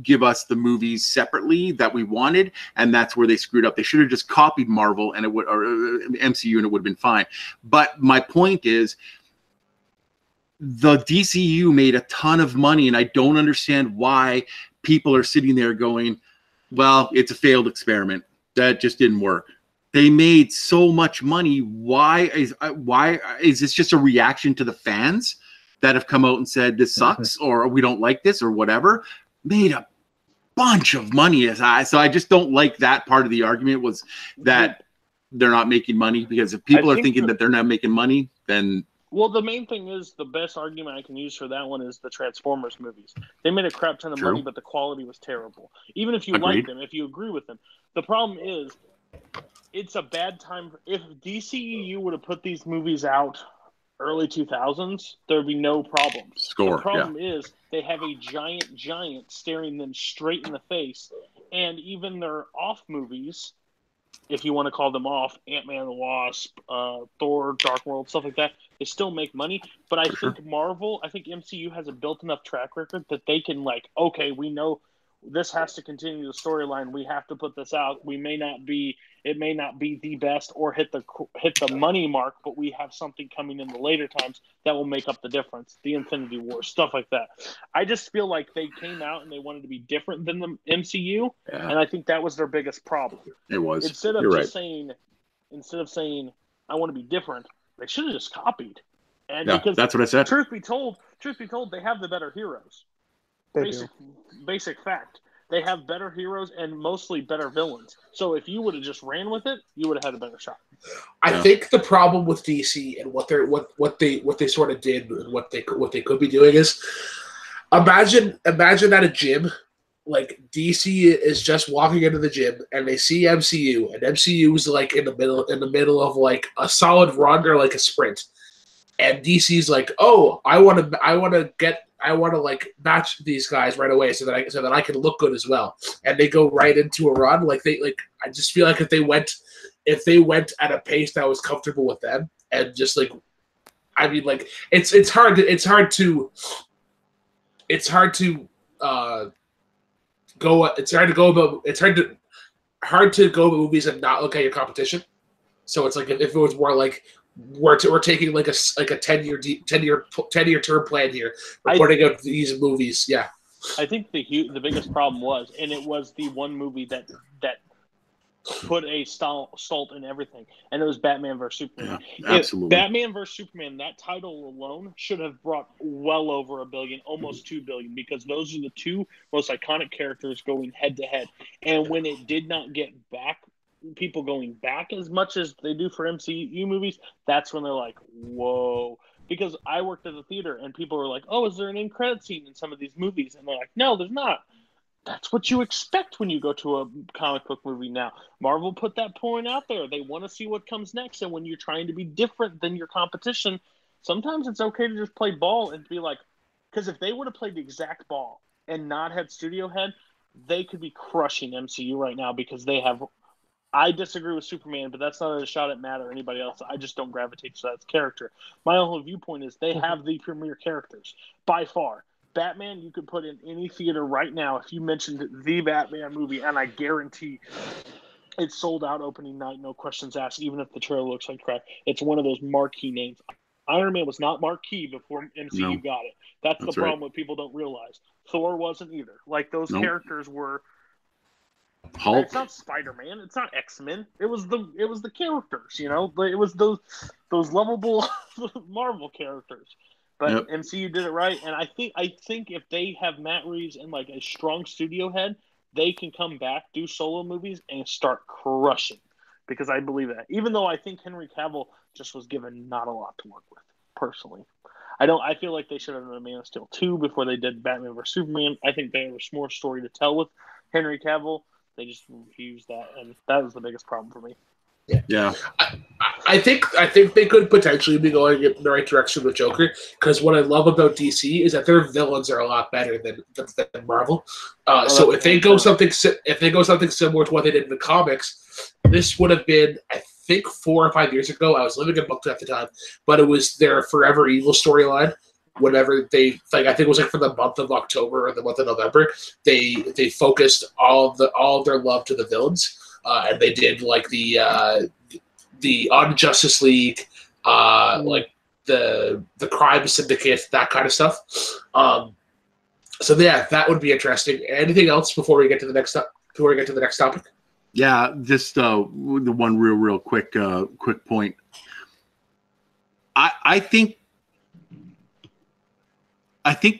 give us the movies separately that we wanted, and that's where they screwed up. They should have just copied Marvel and or MCU, and it would have been fine. But my point is, the DCU made a ton of money, and I don't understand why people are sitting there going, well, it's a failed experiment. That just didn't work. They made so much money. Why is this just a reaction to the fans that have come out and said this sucks or we don't like this or whatever? Made a bunch of money. So I just don't like that part of the argument, was that they're not making money, because if people are thinking that they're not making money, then... Well, the main thing is, the best argument I can use for that one is the Transformers movies. They made a crap ton of money, but the quality was terrible. Even if you like them, if you agree with them. The problem is, it's a bad time. If DCEU would have put these movies out early 2000s, there would be no problems. The problem is, they have a giant staring them straight in the face. And even their off movies, if you want to call them off, Ant-Man and the Wasp, Thor, Dark World, stuff like that, they still make money. But I think MCU has a built enough track record that they can, like, okay, we know this has to continue the storyline. We have to put this out. It may not be the best or hit the money mark, but we have something coming in the later times that will make up the difference. The Infinity War, stuff like that. I just feel like they came out and they wanted to be different than the MCU, and I think that was their biggest problem. It was. Instead of saying I want to be different, they should have just copied. And because that's what I said. Truth be told, they have the better heroes. Basic fact. They have better heroes and mostly better villains. So if you would have just ran with it, you would have had a better shot. I think the problem with DC and what they sort of did and what they could be doing is, imagine at a gym, like DC is just walking into the gym and they see MCU, and MCU is like in the middle of like a solid run or like a sprint, and DC's like, oh, I want to like match these guys right away so that I can look good as well, and they go right into a run. I just feel like if they went at a pace that was comfortable with them, and just like, I mean, like it's hard to go about movies and not look at your competition. So it's like if it was more like we're taking like a 10-year term plan here, we're putting out these movies. Yeah, I think the biggest problem was, and it was the one movie that put a salt in everything, and it was Batman vs Superman. Yeah, absolutely. Batman vs Superman, that title alone should have brought well over $1 billion, almost $2 billion, because those are the two most iconic characters going head to head. And when it did not get back people going back as much as they do for MCU movies, that's when they're like, whoa. Because I worked at the theater and people were like, oh, is there an end credit scene in some of these movies? And they're like, no, there's not. That's what you expect when you go to a comic book movie now. Marvel put that point out there. They want to see what comes next. And when you're trying to be different than your competition, sometimes it's okay to just play ball and be like, because if they would have played the exact ball and not had studio head, they could be crushing MCU right now because they have. I disagree with Superman, but that's not a shot at Matt or anybody else. I just don't gravitate to that character. My only viewpoint is they have the premier characters by far. Batman, you could put in any theater right now if you mentioned the Batman movie, and I guarantee it's sold out opening night, no questions asked, even if the trailer looks like crap. It's one of those marquee names. Iron Man was not marquee before MCU got it. That's the problem what people don't realize. Thor wasn't either. Like, those characters were... Hulk. It's not Spider-Man. It's not X-Men. It was the characters, you know? It was those lovable Marvel characters. But MCU did it right, and I think if they have Matt Reeves and like a strong studio head, they can come back, do solo movies, and start crushing. Because I believe that. Even though I think Henry Cavill just was given not a lot to work with, personally. I feel like they should have done a Man of Steel 2 before they did Batman vs Superman. I think there was more story to tell with Henry Cavill. They just refused that, and that was the biggest problem for me. Yeah. I think they could potentially be going in the right direction with Joker, because what I love about DC is that their villains are a lot better than Marvel. So if they go something similar to what they did in the comics, this would have been, I think, 4 or 5 years ago. I was living in Brooklyn at the time, but it was their Forever Evil storyline. Whenever they, like, I think it was like for the month of October or the month of November, they focused all of their love to the villains, and they did like the on Justice League, like the crime syndicate, that kind of stuff. So yeah, that would be interesting. Anything else before we get to the next topic? Yeah, just the one real quick point. I think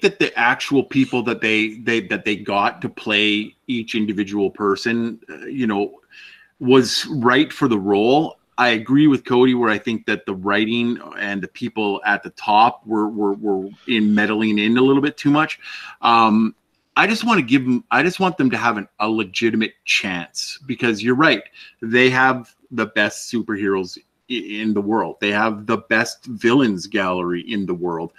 that the actual people that they got to play each individual person, was right for the role. I agree with Cody where I think that the writing and the people at the top were meddling in a little bit too much. I just want them to have a legitimate chance, because you're right. They have the best superheroes in the world. They have the best villains gallery in the world.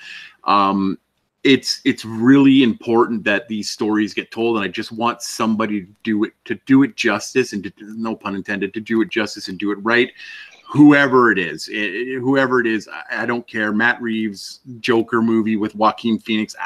It's really important that these stories get told, and I just want somebody to do it justice, and no pun intended, to do it justice and do it right. Whoever it is, I don't care. Matt Reeves, Joker movie with Joaquin Phoenix.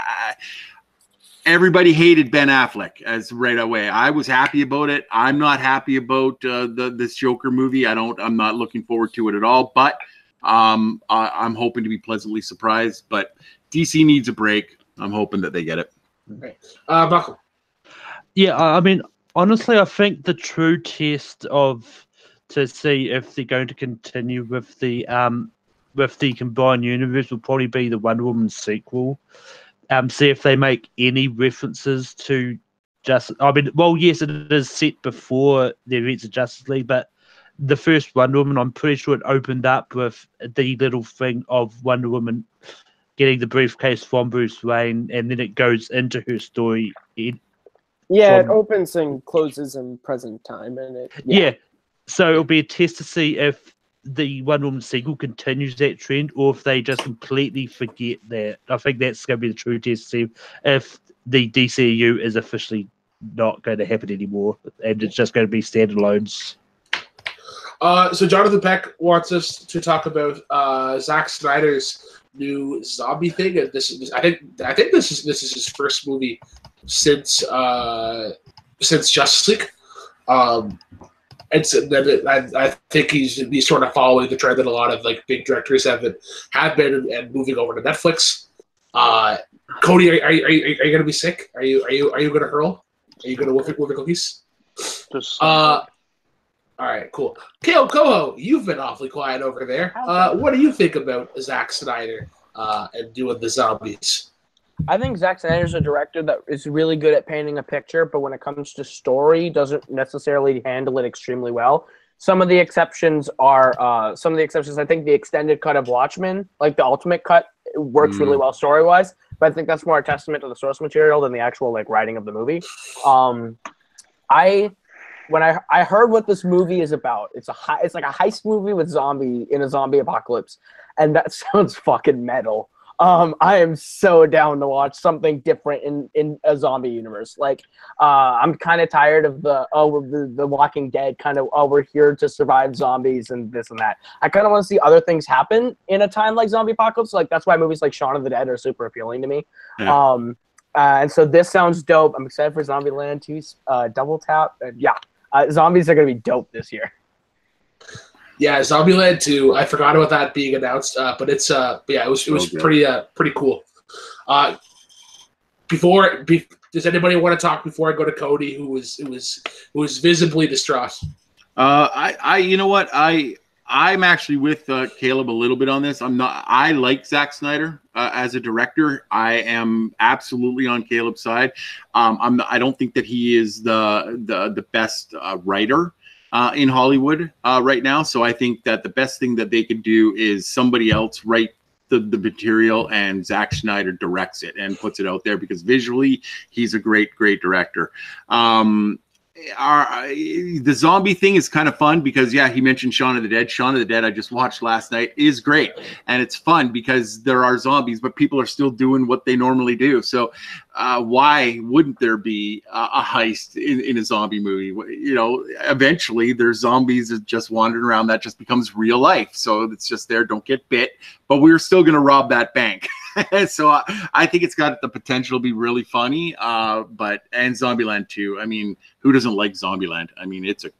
Everybody hated Ben Affleck as right away. I was happy about it. I'm not happy about this Joker movie. I'm not looking forward to it at all. But I'm hoping to be pleasantly surprised. But DC needs a break. I'm hoping that they get it. Right. Buckle. Yeah, I mean, honestly, I think the true test to see if they're going to continue with the combined universe will probably be the Wonder Woman sequel. See if they make any references to yes, it is set before the events of Justice League, but the first Wonder Woman, I'm pretty sure it opened up with the little thing of Wonder Woman getting the briefcase from Bruce Wayne, and then it goes into her story. It opens and closes in present time, and so it'll be a test to see if the Wonder Woman sequel continues that trend, or if they just completely forget that. I think that's going to be the true test to see if the DCU is officially not going to happen anymore, and it's just going to be standalones. So Jonathan Peck wants us to talk about Zack Snyder's new zombie thing, and I think this is his first movie since Justice League. I think he's sort of following the trend that a lot of like big directors have been and moving over to Netflix. Cody, are you gonna be sick? Are you gonna hurl? Are you gonna woof the cookies? All right, cool. Koho, you've been awfully quiet over there. What do you think about Zack Snyder and doing the zombies? I think Zack Snyder's a director that is really good at painting a picture, but when it comes to story, doesn't necessarily handle it extremely well. Some of the exceptions are I think the extended cut of Watchmen, like the ultimate cut, works really well story wise. But I think that's more a testament to the source material than the actual like writing of the movie. When I heard what this movie is about, it's like a heist movie with in a zombie apocalypse, and that sounds fucking metal. I am so down to watch something different in a zombie universe. Like, I'm kind of tired of the Walking Dead kind of, we're here to survive zombies and this and that. I kind of want to see other things happen in a time like zombie apocalypse. Like, that's why movies like Shaun of the Dead are super appealing to me. Yeah. And so this sounds dope. I'm excited for Zombieland 2, Double Tap. And yeah, zombies are going to be dope this year. Yeah, Zombieland 2. I forgot about that being announced, but it was pretty cool. Does anybody want to talk before I go to Cody, who was visibly distraught? You know what, I'm actually with Caleb a little bit on this. I like Zack Snyder as a director. I am absolutely on Caleb's side. I don't think that he is the best writer in Hollywood right now. So I think that the best thing that they could do is somebody else write the material and Zack Snyder directs it and puts it out there, because visually he's a great director. The zombie thing is kind of fun because, yeah, he mentioned Shaun of the Dead. Shaun of the Dead I just watched last night is great, and it's fun because there are zombies, but people are still doing what they normally do. So why wouldn't there be a heist in a zombie movie? You know, eventually there's zombies just wandering around. That just becomes real life. So it's just there. Don't get bit, but we're still going to rob that bank. So I think it's got the potential to be really funny. And Zombieland 2. I mean, who doesn't like Zombieland? I mean, it's a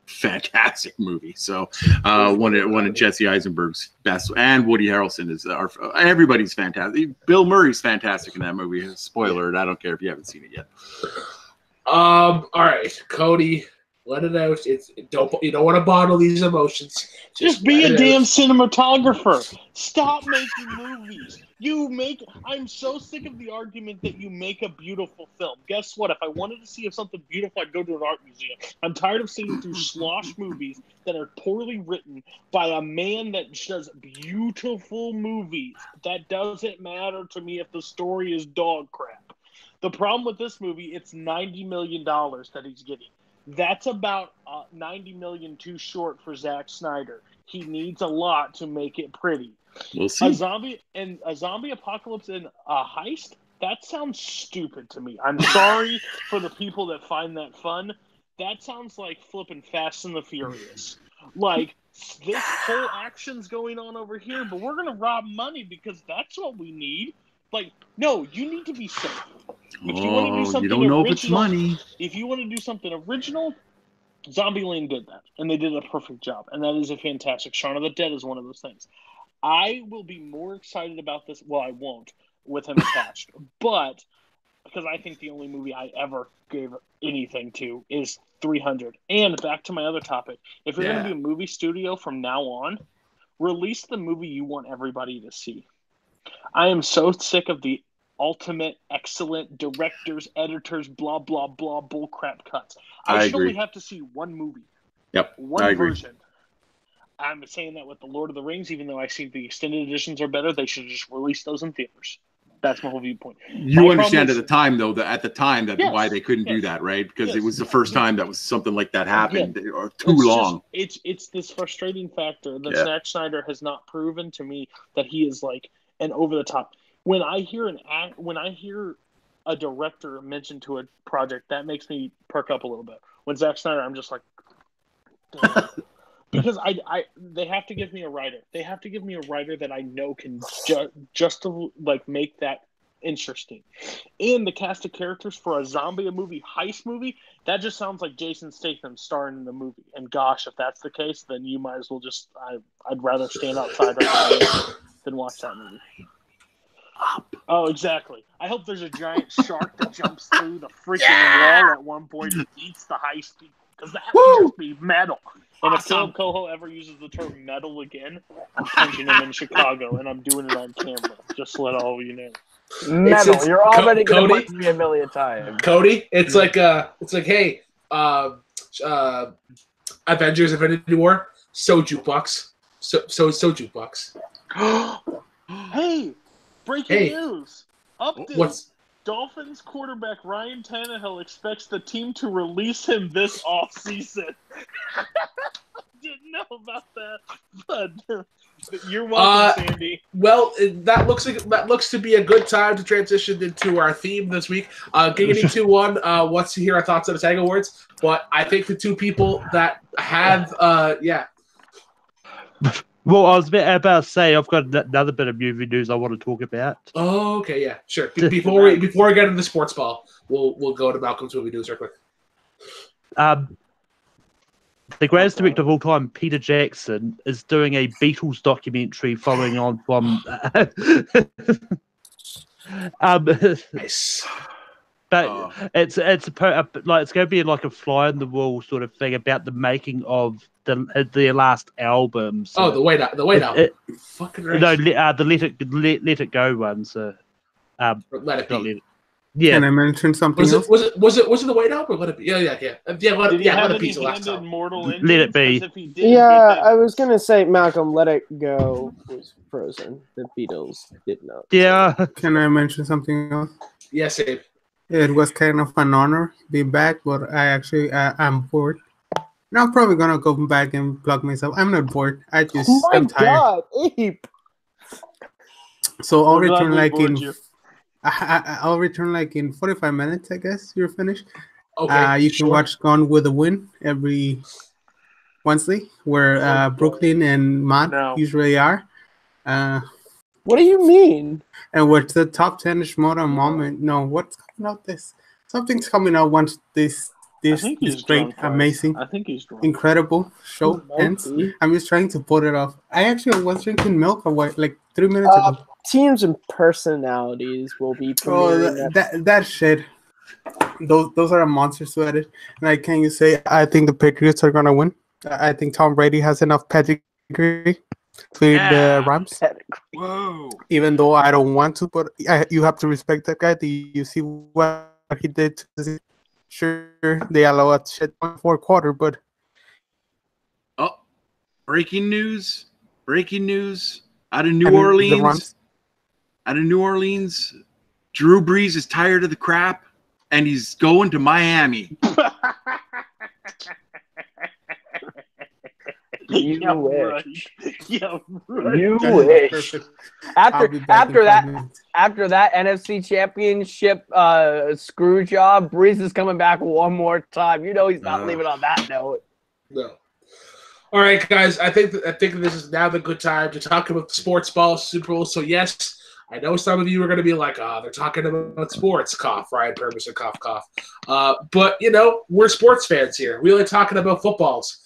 fantastic movie. So one of Jesse Eisenberg's best, and Woody Harrelson is everybody's fantastic. Bill Murray's fantastic in that movie. Spoiler alert, I don't care if you haven't seen it yet. All right, Cody, let it out. You don't want to bottle these emotions. Just be a damn cinematographer. Stop making movies. I'm so sick of the argument that you make a beautiful film. Guess what? If I wanted to see something beautiful, I'd go to an art museum. I'm tired of sitting through slosh movies that are poorly written by a man that does beautiful movies. That doesn't matter to me if the story is dog crap. The problem with this movie, it's $90 million that he's getting. That's about $90 million too short for Zack Snyder. He needs a lot to make it pretty. We'll see. A zombie apocalypse and a heist? That sounds stupid to me. I'm sorry for the people that find that fun. That sounds like flipping Fast and the Furious. Like, this whole action's going on over here, but we're going to rob money because that's what we need. Like, no, you need to be safe. If you want to do something you don't know original, if it's money. If you want to do something original, Zombieland did that, and they did a perfect job, and that is a fantastic. Shaun of the Dead is one of those things. I will be more excited about this. Well, I won't with him attached, but because I think the only movie I ever gave anything to is 300. And back to my other topic, if you're going to be a movie studio from now on, release the movie you want everybody to see. I am so sick of the ultimate excellent directors, editors, blah, blah, blah, bullcrap cuts. I should only have to see one movie. Yep, one version. I'm saying that with The Lord of the Rings, even though I think the extended editions are better, they should just release those in theaters. That's my whole viewpoint. You understand at the time, though, why they couldn't do that, right? Because it was the first time that was something like that happened, or too long. It's this frustrating factor that Zack Snyder has not proven to me that he is like an over the top. When I hear a director mentioned to a project, that makes me perk up a little bit. When Zack Snyder, I'm just like, damn. Because they have to give me a writer. They have to give me a writer that I know can just like make that interesting. And the cast of characters for a heist movie, that just sounds like Jason Statham starring in the movie. And gosh, if that's the case, then you might as well I'd rather stand outside right now than watch that movie. Oh, exactly. I hope there's a giant shark that jumps through the freaking wall at one point and eats the heist people. Because that would just be metal. And if Philip Coho ever uses the term metal again, I'm punching him in Chicago, and I'm doing it on camera. Just to let all of you know. Metal, you're already going to punch me a million times. Cody, it's like, hey, I Avengers Infinity War. So jukebox. So jukebox. Hey, breaking news! Update. What's Dolphins quarterback Ryan Tannehill expects the team to release him this offseason. Didn't know about that, but you're welcome, Sandy. Well, that looks to be a good time to transition into our theme this week. Giggity 2-1 wants to hear our thoughts on the SAG Awards, but I think the two people that have Well, I was about to say I've got another bit of movie news I want to talk about. Oh, okay, yeah, sure. Before we get into the sports ball, we'll go to Malcolm's movie news real quick. The greatest director of all time, Peter Jackson, is doing a Beatles documentary following on from. Nice. But it's going to be like a fly on the wall sort of thing about the making of their last album. So the White Album. Fucking right. No, the Let It Go one. So Let It Be. Yeah. Can I mention something else? Was it the White Album? Let It Be. Yeah. Let It Be. Let It Be. Yeah, I was gonna say Malcolm, Let It Go was Frozen. The Beatles did not. Yeah. Can I mention something else? Yes, Abe. It was kind of an honor being back, but I'm bored. Now I'm probably gonna go back and plug myself. I'm not bored. I'm tired. God, Abe. So I'll return like in 45 minutes, I guess. You're finished. Okay. You can watch Gone with the Wind every Wednesday, where Brooklyn and Matt usually are. What do you mean? And what's the top 10-ish modern moment? No, what's coming out this? Something's coming out once this great, drunk, amazing, I think he's drunk. incredible show ends. I'm just trying to put it off. I actually was drinking milk like 3 minutes ago. Teams and personalities will be premiering that shit. Those are monsters to edit. And can you say I think the Patriots are gonna win? I think Tom Brady has enough pedigree to the Rams. Whoa! Even though I don't want to, but you have to respect that guy. You see what he did? Sure, they allow a shit fourth quarter, but breaking news! Out of New Orleans. Drew Brees is tired of the crap, and he's going to Miami. You wish. You wish. After that NFC Championship screw job, Breeze is coming back one more time. You know he's not leaving on that note. No. All right, guys. I think this is now the good time to talk about the sports ball Super Bowl. So yes, I know some of you are going to be like, they're talking about sports. Cough. Ryan Purvis, cough, cough. But we're sports fans here. We like talking about footballs.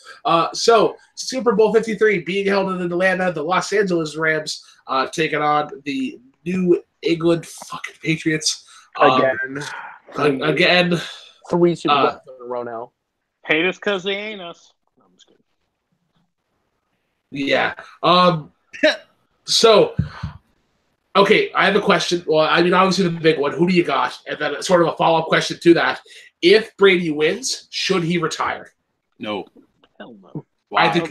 So Super Bowl 53 being held in Atlanta, the Los Angeles Rams taking on the New England fucking Patriots again. 3 Super Bowls in a row now. Hate us because they ain't us. No, I'm just kidding. Yeah. So, okay, I have a question. Well, I mean, obviously the big one. Who do you got? And then sort of a follow-up question to that. If Brady wins, should he retire? No. Hell no. Wow. I think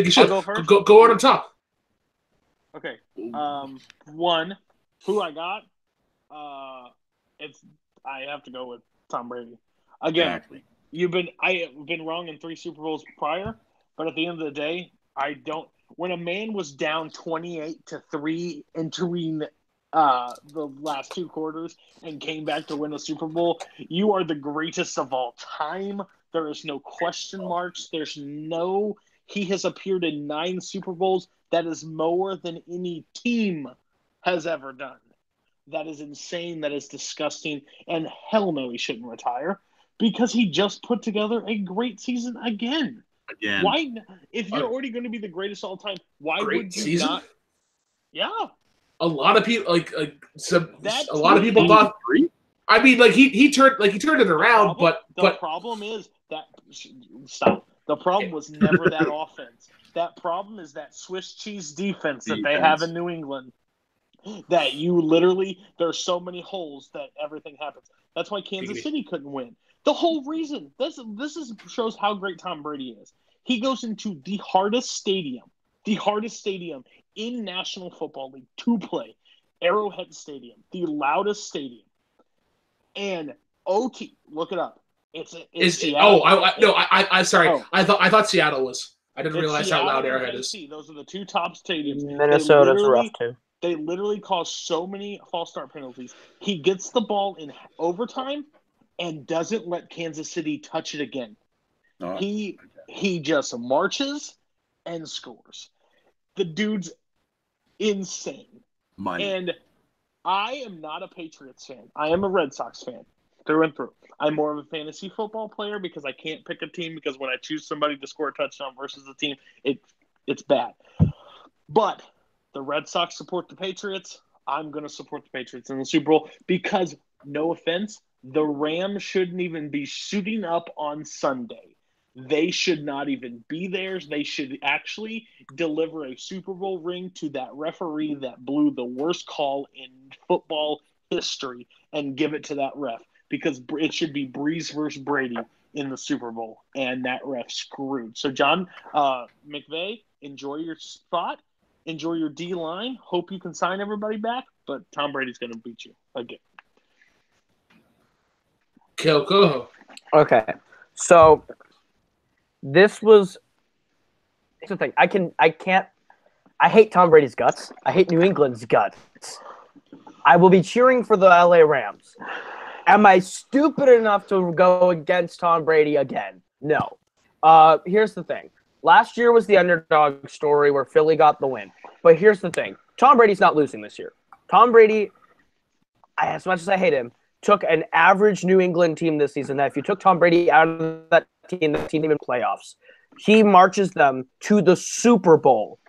he should. I'll go first. Go on top. Okay. One, who I got? I have to go with Tom Brady. Again, exactly. I have been wrong in 3 Super Bowls prior, but at the end of the day, I don't. When a man was down 28-3 entering the last 2 quarters and came back to win a Super Bowl, you are the greatest of all time. There is no question marks. He has appeared in 9 Super Bowls. That is more than any team has ever done. That is insane. That is disgusting. And hell no, he shouldn't retire because he just put together a great season again. Why? If you're already going to be the greatest of all time, why would you not? Yeah. A lot of people a lot of people thought. I mean, he turned it around, the problem is that stop. The problem was never that offense. That problem is that Swiss cheese defense that they have in New England. that you literally there's so many holes that everything happens. That's why Kansas City couldn't win. The whole reason shows how great Tom Brady is. He goes into the hardest stadium in National Football League to play, Arrowhead Stadium, the loudest stadium, and OT. Look it up. It's Seattle. I'm sorry. Oh. I thought Seattle was. I didn't realize how loud Arrowhead is. Those are the two top stadiums. Minnesota's rough too. They literally cause so many false start penalties. He gets the ball in overtime and doesn't let Kansas City touch it again. Oh, he just marches and scores. The dude's insane. Money. And I am not a Patriots fan. I am a Red Sox fan. Through and through. I'm more of a fantasy football player because I can't pick a team because when I choose somebody to score a touchdown versus a team, it's bad. But the Red Sox support the Patriots. I'm going to support the Patriots in the Super Bowl because, no offense, the Rams shouldn't even be suiting up on Sunday. They should not even be there. They should actually deliver a Super Bowl ring to that referee that blew the worst call in football history and give it to that ref. Because it should be Breeze versus Brady in the Super Bowl, and that ref screwed. So, John McVay, enjoy your spot, enjoy your D-line. Hope you can sign everybody back, but Tom Brady's going to beat you again. Go. Okay, so this was the thing. I hate Tom Brady's guts. I hate New England's guts. I will be cheering for the LA Rams. Am I stupid enough to go against Tom Brady again? No. Here's the thing. Last year was the underdog story where Philly got the win. But here's the thing. Tom Brady's not losing this year. Tom Brady, as much as I hate him, took an average New England team this season that if you took Tom Brady out of that team in playoffs, he marches them to the Super Bowl.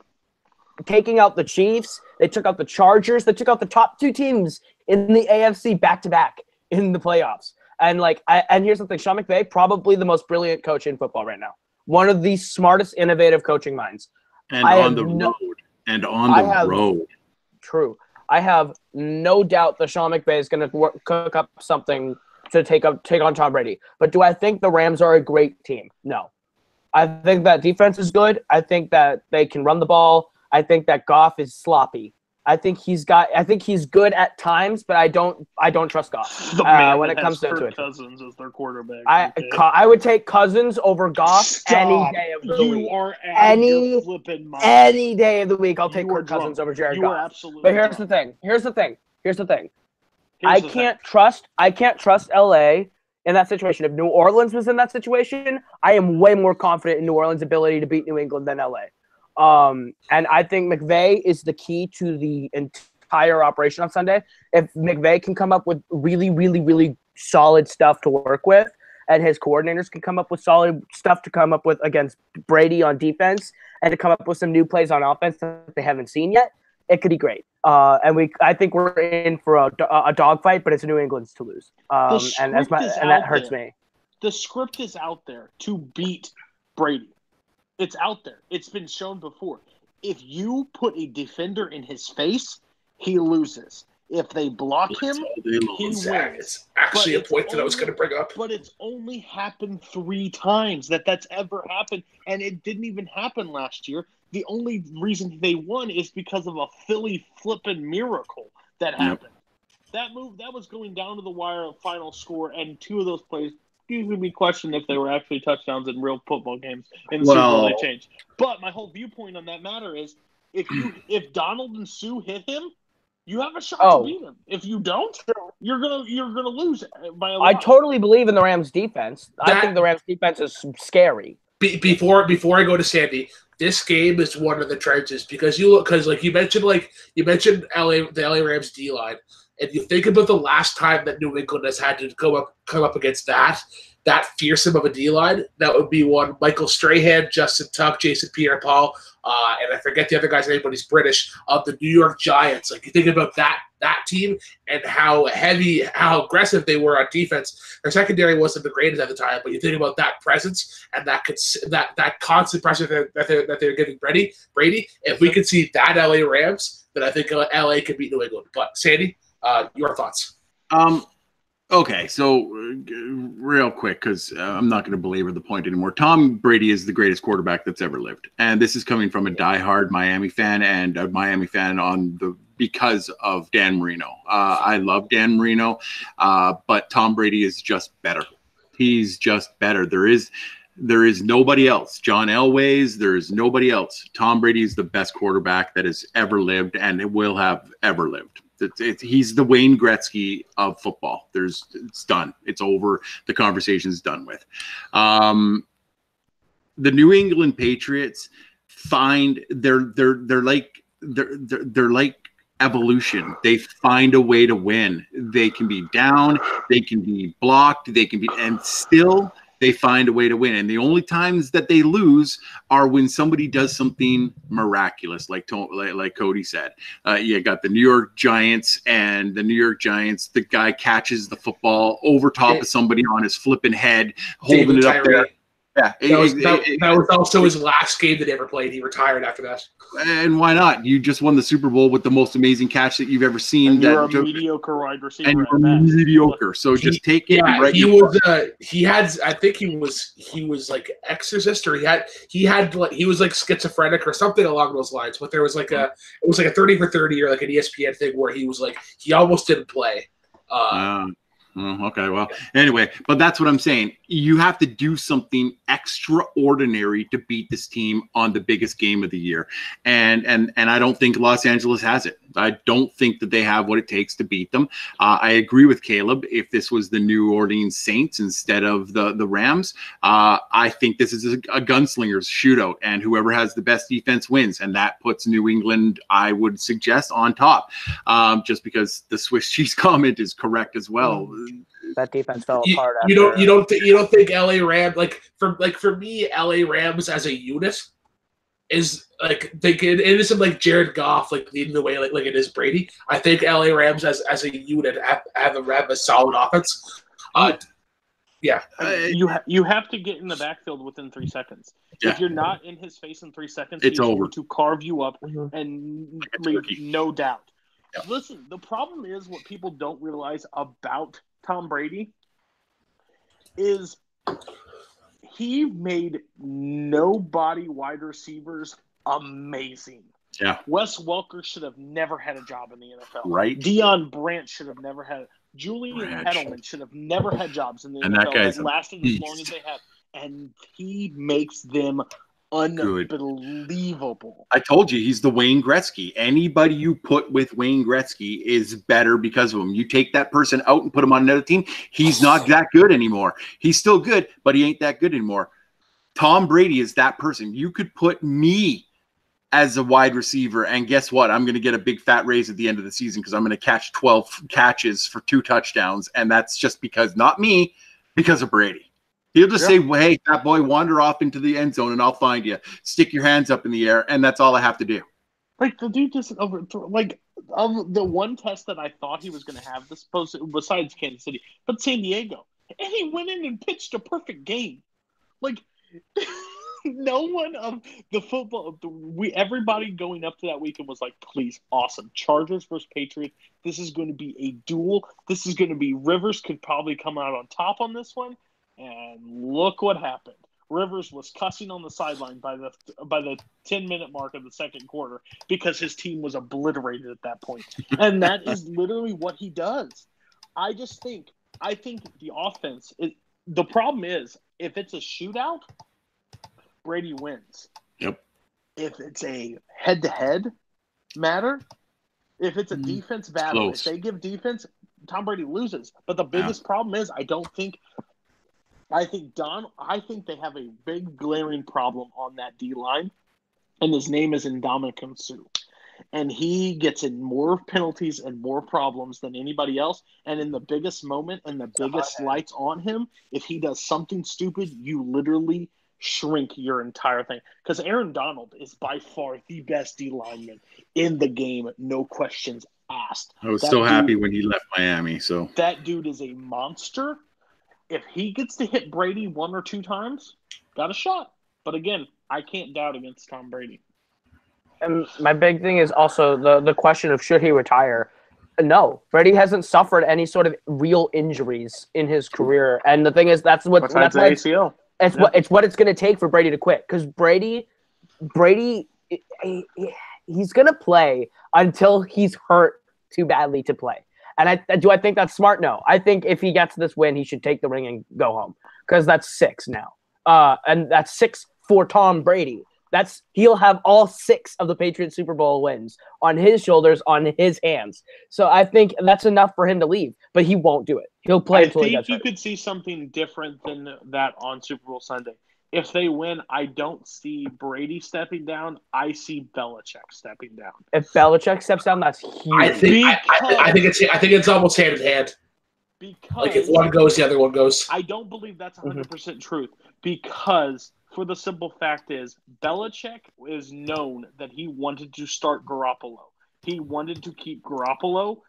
Taking out the Chiefs, they took out the Chargers, they took out the top two teams in the AFC back-to-back. In the playoffs. And here's the thing, Sean McVay, probably the most brilliant coach in football right now. One of the smartest, innovative coaching minds. And on the road. True. I have no doubt that Sean McVay is going to cook up something to take on Tom Brady. But do I think the Rams are a great team? No. I think that defense is good. I think that they can run the ball. I think that Goff is sloppy. I think he's good at times, but I don't trust Goff when it comes to it. Cousins as their quarterback. I would take Cousins over Goff any day of the week. You are any flipping mind. Any day of the week, I'll take Kirk Cousins over Jared Goff. Absolutely. But here's the thing. I can't trust LA in that situation. If New Orleans was in that situation, I am way more confident in New Orleans' ability to beat New England than LA. And I think McVay is the key to the entire operation on Sunday. If McVay can come up with really, really, really solid stuff to work with, and his coordinators can come up with solid stuff to come up with against Brady on defense, and to come up with some new plays on offense that they haven't seen yet, it could be great. I think we're in for a dogfight, but it's New England's to lose. And that hurts me. The script is out there to beat Brady. It's out there. It's been shown before. If you put a defender in his face, he loses. If they block him, he wins. It's actually a point that I was going to bring up. But it's only happened 3 times that's ever happened, and it didn't even happen last year. The only reason they won is because of a Philly flipping miracle that happened. That was going down to the wire of final score, and 2 of those plays usually be questioned if they were actually touchdowns in real football games. In the Super Bowl, they changed. But my whole viewpoint on that matter is if Donald and Sue hit him, you have a shot to beat him. If you don't, you're gonna lose by a lot. I totally believe in the Rams' defense. I think the Rams' defense is scary. Before I go to Sandy, this game is one of the trenches because you mentioned the LA Rams D line. and you think about the last time that New England has had to come up against that fearsome of a D-line, that would be one Michael Strahan, Justin Tuck, Jason Pierre-Paul, and I forget the other guy's name, but he's British, of the New York Giants. Like, you think about that team and how aggressive they were on defense. Their secondary wasn't the greatest at the time, but you think about that presence and that constant pressure that they're giving Brady. If we could see that LA Rams, then I think LA could beat New England. But Sandy, your thoughts? Okay, so real quick, because I'm not going to belabor the point anymore. Tom Brady is the greatest quarterback that's ever lived, and this is coming from a diehard Miami fan and a Miami fan because of Dan Marino. I love Dan Marino, but Tom Brady is just better. He's just better. There is nobody else. John Elway's, there's nobody else. Tom Brady is the best quarterback that has ever lived and will have ever lived. He's the Wayne Gretzky of football. It's done. It's over. The conversation's done with. The New England Patriots they're like evolution. They find a way to win. They can be down, they can be blocked, and still they find a way to win. And the only times that they lose are when somebody does something miraculous, like Cody said. You got the New York Giants, and the New York Giants, the guy catches the football over top of somebody on his flipping head, holding it up there. Yeah, that was also his last game that he ever played. He retired after that. And why not? You just won the Super Bowl with the most amazing catch that you've ever seen. And you're a mediocre wide receiver. And you're mediocre. So just take it. Yeah, right. I think he was like Exorcist, or he was like schizophrenic or something along those lines. But there was it was like a 30 for 30 or like an ESPN thing where he was like he almost didn't play. Okay, well, anyway, but that's what I'm saying. You have to do something extraordinary to beat this team on the biggest game of the year. And I don't think Los Angeles has it. I don't think that they have what it takes to beat them. I agree with Caleb. If this was the New Orleans Saints instead of the Rams, I think this is a gunslinger's shootout, and whoever has the best defense wins. And that puts New England, I would suggest, on top, just because the Swiss cheese comment is correct as well. That defense fell apart. You don't think LA Rams, for me, LA Rams as a unit is like it isn't like Jared Goff like leading the way like it is Brady. I think LA Rams as a unit have a solid offense. Yeah. You have to get in the backfield within 3 seconds. Yeah. If you're not in his face in 3 seconds, it's over. To carve you up and leave no doubt. Yeah. Listen, the problem is what people don't realize about Tom Brady is he made nobody wide receivers amazing. Yeah. Wes Welker should have never had a job in the NFL. Right. Deion Branch should have never had. Julian Edelman should have never had jobs in the NFL that lasted as long as they have. And he makes them unbelievable. I told you, he's the Wayne Gretzky. Anybody you put with Wayne Gretzky is better because of him. You take that person out and put him on another team, he's not that good anymore. He's still good, but he ain't that good anymore. Tom Brady is that person. You could put me as a wide receiver, and guess what? I'm going to get a big fat raise at the end of the season because I'm going to catch 12 catches for 2 touchdowns, and that's just because, not me, because of Brady. He'll just say, well, hey, that boy, wander off into the end zone and I'll find you. Stick your hands up in the air, and that's all I have to do. Like, the dude just overthrow. Like, of the one test that I thought he was going to have, besides Kansas City, but San Diego. And he went in and pitched a perfect game. Like, no one of the football, everybody going up to that weekend was like, please, awesome. Chargers versus Patriots. This is going to be a duel. This is going to be Rivers could probably come out on top on this one. And look what happened. Rivers was cussing on the sideline by the 10-minute mark of the second quarter because his team was obliterated at that point. And that is literally what he does. I think the offense the problem is if it's a shootout, Brady wins. Yep. If it's a head-to-head matter, if it's a defense battle, if they give defense, Tom Brady loses. But the biggest problem is I think they have a big glaring problem on that D line, and his name is Ndamukong Suh. and he gets in more penalties and more problems than anybody else. And in the biggest moment and the biggest lights on him, if he does something stupid, you literally shrink your entire thing. Because Aaron Donald is by far the best D lineman in the game, no questions asked. I was so happy when he left Miami. So that dude is a monster. If he gets to hit Brady 1 or 2 times, got a shot. But again, I can't doubt against Tom Brady. And my big thing is also the question of should he retire? No, Brady hasn't suffered any sort of real injuries in his career, and the thing is that's why ACL. It's what it's going to take for Brady to quit, because Brady, he's going to play until he's hurt too badly to play. And I think that's smart? No, I think if he gets this win, he should take the ring and go home, because that's 6 now, and that's 6 for Tom Brady. He'll have all 6 of the Patriots Super Bowl wins on his shoulders, on his hands. So I think that's enough for him to leave, but he won't do it. He'll play until he gets hurt. I think you could see something different than that on Super Bowl Sunday. If they win, I don't see Brady stepping down. I see Belichick stepping down. If Belichick steps down, that's huge. I think it's almost hand in hand. Because like if one goes, the other one goes. I don't believe that's 100% truth, because for the simple fact is Belichick is known that he wanted to start Garoppolo. He wanted to keep Garoppolo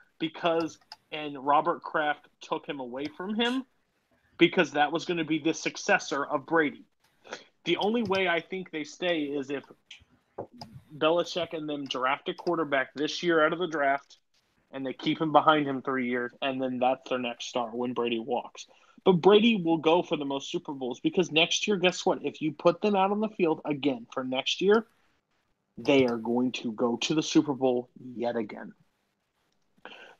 and Robert Kraft took him away from him because that was going to be the successor of Brady. The only way I think they stay is if Belichick and them draft a quarterback this year out of the draft, and they keep him behind him 3 years, and then that's their next star when Brady walks. But Brady will go for the most Super Bowls because next year, guess what? If you put them out on the field again for next year, they are going to go to the Super Bowl yet again.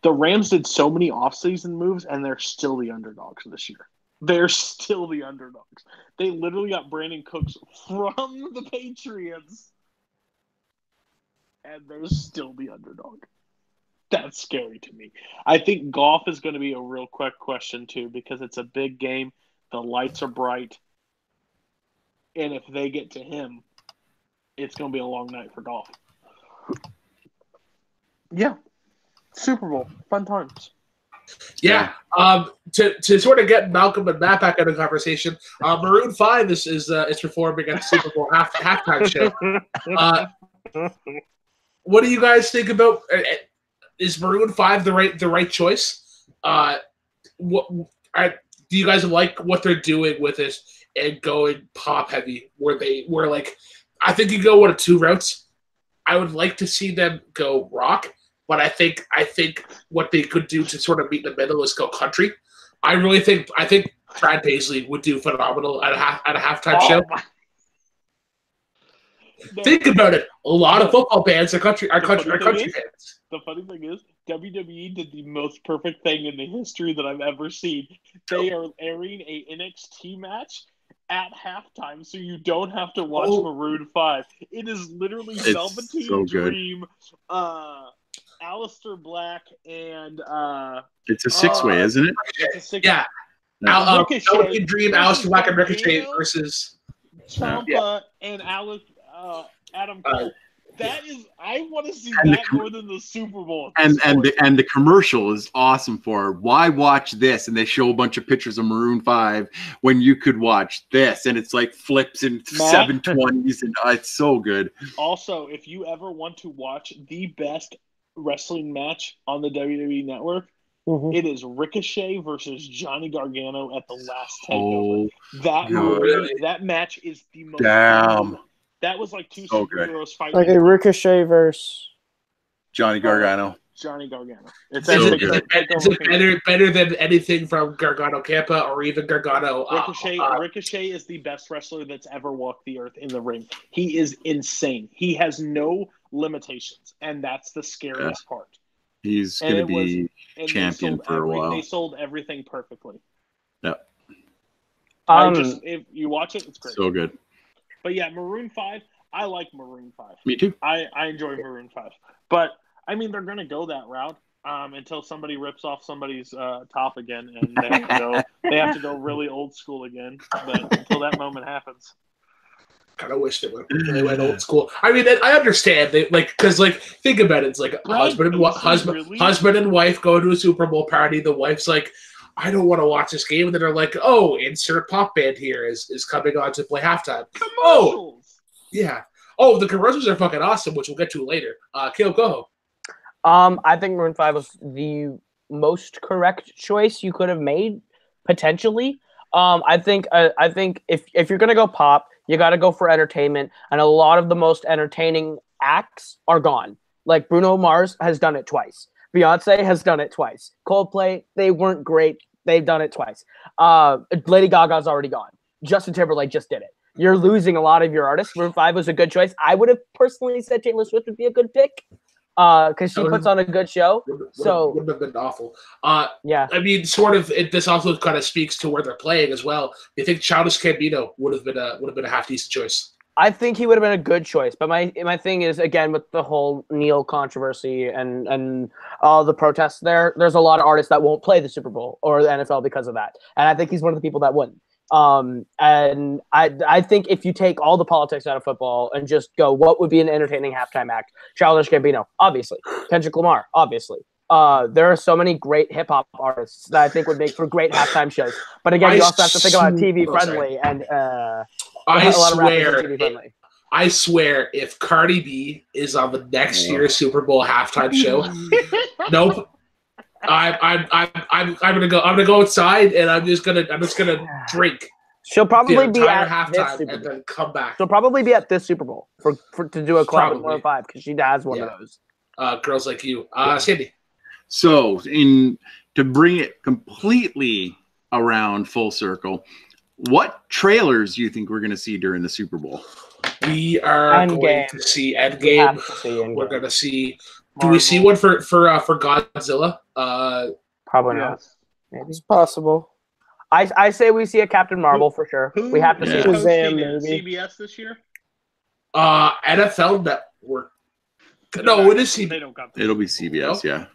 The Rams did so many offseason moves, and they're still the underdogs this year. They're still the underdogs. They literally got Brandon Cooks from the Patriots, and they're still the underdog. That's scary to me. I think golf is going to be a real quick question, too, because it's a big game. The lights are bright. And if they get to him, it's going to be a long night for golf. Yeah. Super Bowl. Fun times. Yeah. To sort of get Malcolm and Matt back in the conversation, Maroon 5 is performing at the Super Bowl halftime show. What do you guys think about? Is Maroon 5 the right choice? Do you guys like what they're doing with it and going pop heavy? Where like I think you go one of 2 routes. I would like to see them go rock. But I think what they could do to sort of meet in the middle is go country. I think Brad Paisley would do phenomenal at a halftime show. Think about it. A lot of football bands are country fans. The funny thing is, WWE did the most perfect thing in the history that I've ever seen. They are airing a NXT match at halftime, so you don't have to watch Maroon 5. It is literally Velveteen Dream, Aleister Black, and it's a 6-way, isn't it? It's a 6-way. Yeah. Velveteen Dream, Aleister Black, and Ricochet versus Ciampa and Adam Cole. That is, I want to see that more than the Super Bowl. And the commercial is awesome for it. Why watch this? And they show a bunch of pictures of Maroon 5 when you could watch this, and it's like flips in 720s, and it's so good. Also, if you ever want to watch the best wrestling match on the WWE Network, it is Ricochet versus Johnny Gargano at the last takeover. That match is the most. Damn. That was like 2 superheroes fighting. Like a Ricochet verse. Johnny Gargano. Is it better than anything from Gargano Ciampa or even Gargano? Ricochet is the best wrestler that's ever walked the earth in the ring. He is insane. He has no limitations, and that's the scariest part. He's going to be champion for a while. They sold everything perfectly. Yeah. If you watch it, it's great. So good. But yeah, Maroon 5, I like Maroon 5. Me too. I enjoy Maroon 5. But, I mean, they're going to go that route until somebody rips off somebody's top again, and they have to go really old school again. But until that moment happens. kind of wish they went old school. I mean, I understand they because think about it. It's like husband and wife go to a Super Bowl party. The wife's like, I don't want to watch this game, and then they're like, oh, insert pop band here is coming on to play halftime. Oh, yeah. Oh, the commercials are fucking awesome, which we'll get to later. Caleb, go. I think Maroon 5 was the most correct choice you could have made, potentially. I think if you're gonna go pop, you got to go for entertainment, and a lot of the most entertaining acts are gone. Like Bruno Mars has done it twice. Beyonce has done it twice. Coldplay, they weren't great. They've done it twice. Lady Gaga's already gone. Justin Timberlake just did it. You're losing a lot of your artists. Maroon 5 was a good choice. I would have personally said Taylor Swift would be a good pick because she puts on a good show. Wouldn't have been awful. Yeah. I mean, sort of. This also kind of speaks to where they're playing as well. You think Childish Gambino would have been a half decent choice? I think he would have been a good choice, but my thing is, again, with the whole Neil controversy and all the protests there's a lot of artists that won't play the Super Bowl or the NFL because of that, and I think he's one of the people that wouldn't. And I think if you take all the politics out of football and just go, what would be an entertaining halftime act? Childish Gambino, obviously. Kendrick Lamar, obviously. There are so many great hip hop artists that I think would make for great halftime shows. But again, you also have to think about TV friendly and I swear, if Cardi B is on the next year's Super Bowl halftime show, nope. I'm gonna go outside and I'm just gonna drink. She'll probably be at halftime and then come back. She'll probably be at this Super Bowl for to do a collab with 105 because she has one of those. Girls like you, Sandy. So to bring it completely around full circle, what trailers do you think we're going to see during the Super Bowl? We are going to see Endgame. We're going to see. Do we see one for Godzilla? Probably not. Maybe it's possible. I say we see a Captain Marvel for sure. We have to see Shazam. CBS this year. NFL Network. No, it is CBS. It'll be CBS. Yeah.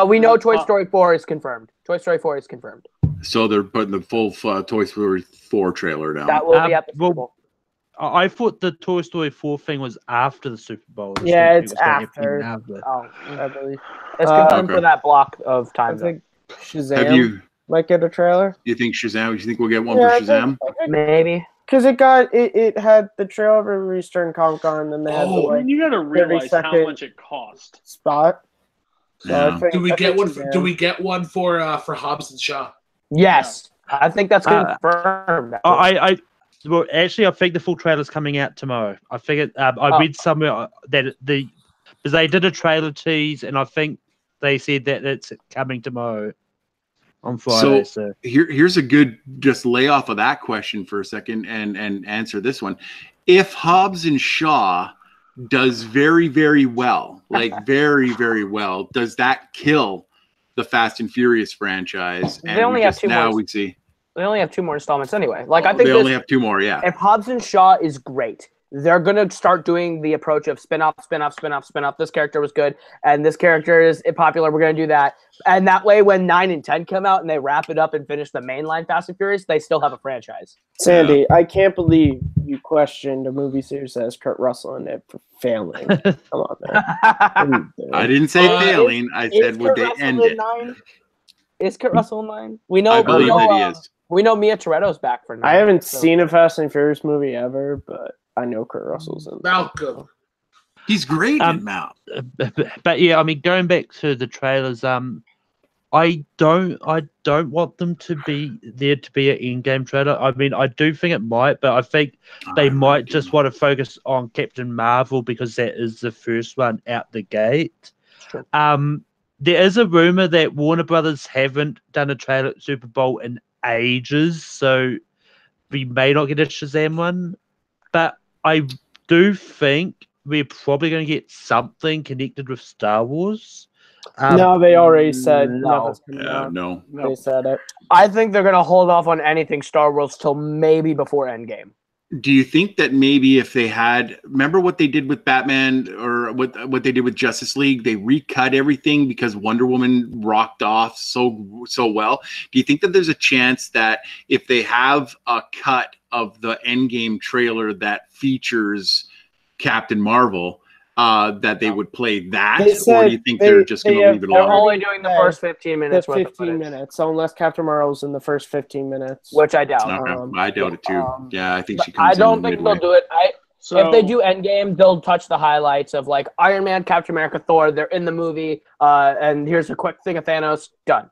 We know Toy Story 4 is confirmed. Toy Story 4 is confirmed. So they're putting the full Toy Story 4 trailer down. That will be at the Super Bowl. I thought the Toy Story 4 thing was after the Super Bowl. Yeah, it's after. Oh, I believe. It's confirmed for that block of time. I think Shazam might get a trailer. You think Shazam? You think we'll get one for Shazam? Maybe. Because it had the trailer for Eastern Comic Con, and then they had you got to realize how much it cost. Spot. Yeah. Do we get one? Do we get one for Hobbs and Shaw? Yes, I think that's confirmed. Well, actually, I think the full trailer's coming out tomorrow. I figured I read somewhere that because they did a trailer tease, and I think they said that it's coming tomorrow on Friday. So here's a good just lay off of that question for a second and answer this one. If Hobbs and Shaw does very, very well, like very, very well, does that kill the Fast and Furious franchise? They only have two more. They only have two more installments anyway. Like I think they only have two more. Yeah. If Hobbs and Shaw is great, they're gonna start doing the approach of spin off. This character was good, and this character is popular. We're gonna do that, and that way, when 9 and 10 come out and they wrap it up and finish the mainline Fast and Furious, they still have a franchise. Sandy, I can't believe you questioned a movie series that has Kurt Russell in it for failing. Come on, man. I didn't say failing. I said would they end it? Is Kurt Russell in 9? We know. I believe that he is. We know Mia Toretto's back for 9. I haven't seen a Fast and Furious movie ever, but I know Kurt Russell's in Malcolm. He's great in Mal. But yeah, I mean, going back to the trailers, I don't want them to be there to be an in-game trailer. I mean, I do think it might, but I think they might just want to focus on Captain Marvel because that is the first one out the gate. Sure. There is a rumor that Warner Brothers haven't done a trailer at Super Bowl in ages, so we may not get a Shazam one. But I do think we're probably going to get something connected with Star Wars. No, they already said no. No. They said it. I think they're going to hold off on anything Star Wars till maybe before Endgame. Do you think that maybe if they had, remember what they did with Batman or what they did with Justice League? They recut everything because Wonder Woman rocked off so well. Do you think that there's a chance that if they have a cut of the Endgame trailer that features Captain Marvel, that they would play that, or do you think they're just going to leave it They're alone? only doing the first 15 minutes. The 15 minutes, so unless Captain Marvel's in the first 15 minutes, which I doubt. Okay. I doubt it too. Yeah, I think she I comes. don't think they'll do it. If they do Endgame, they'll touch the highlights of like Iron Man, Captain America, Thor. They're in the movie, and here's a quick thing of Thanos. Done.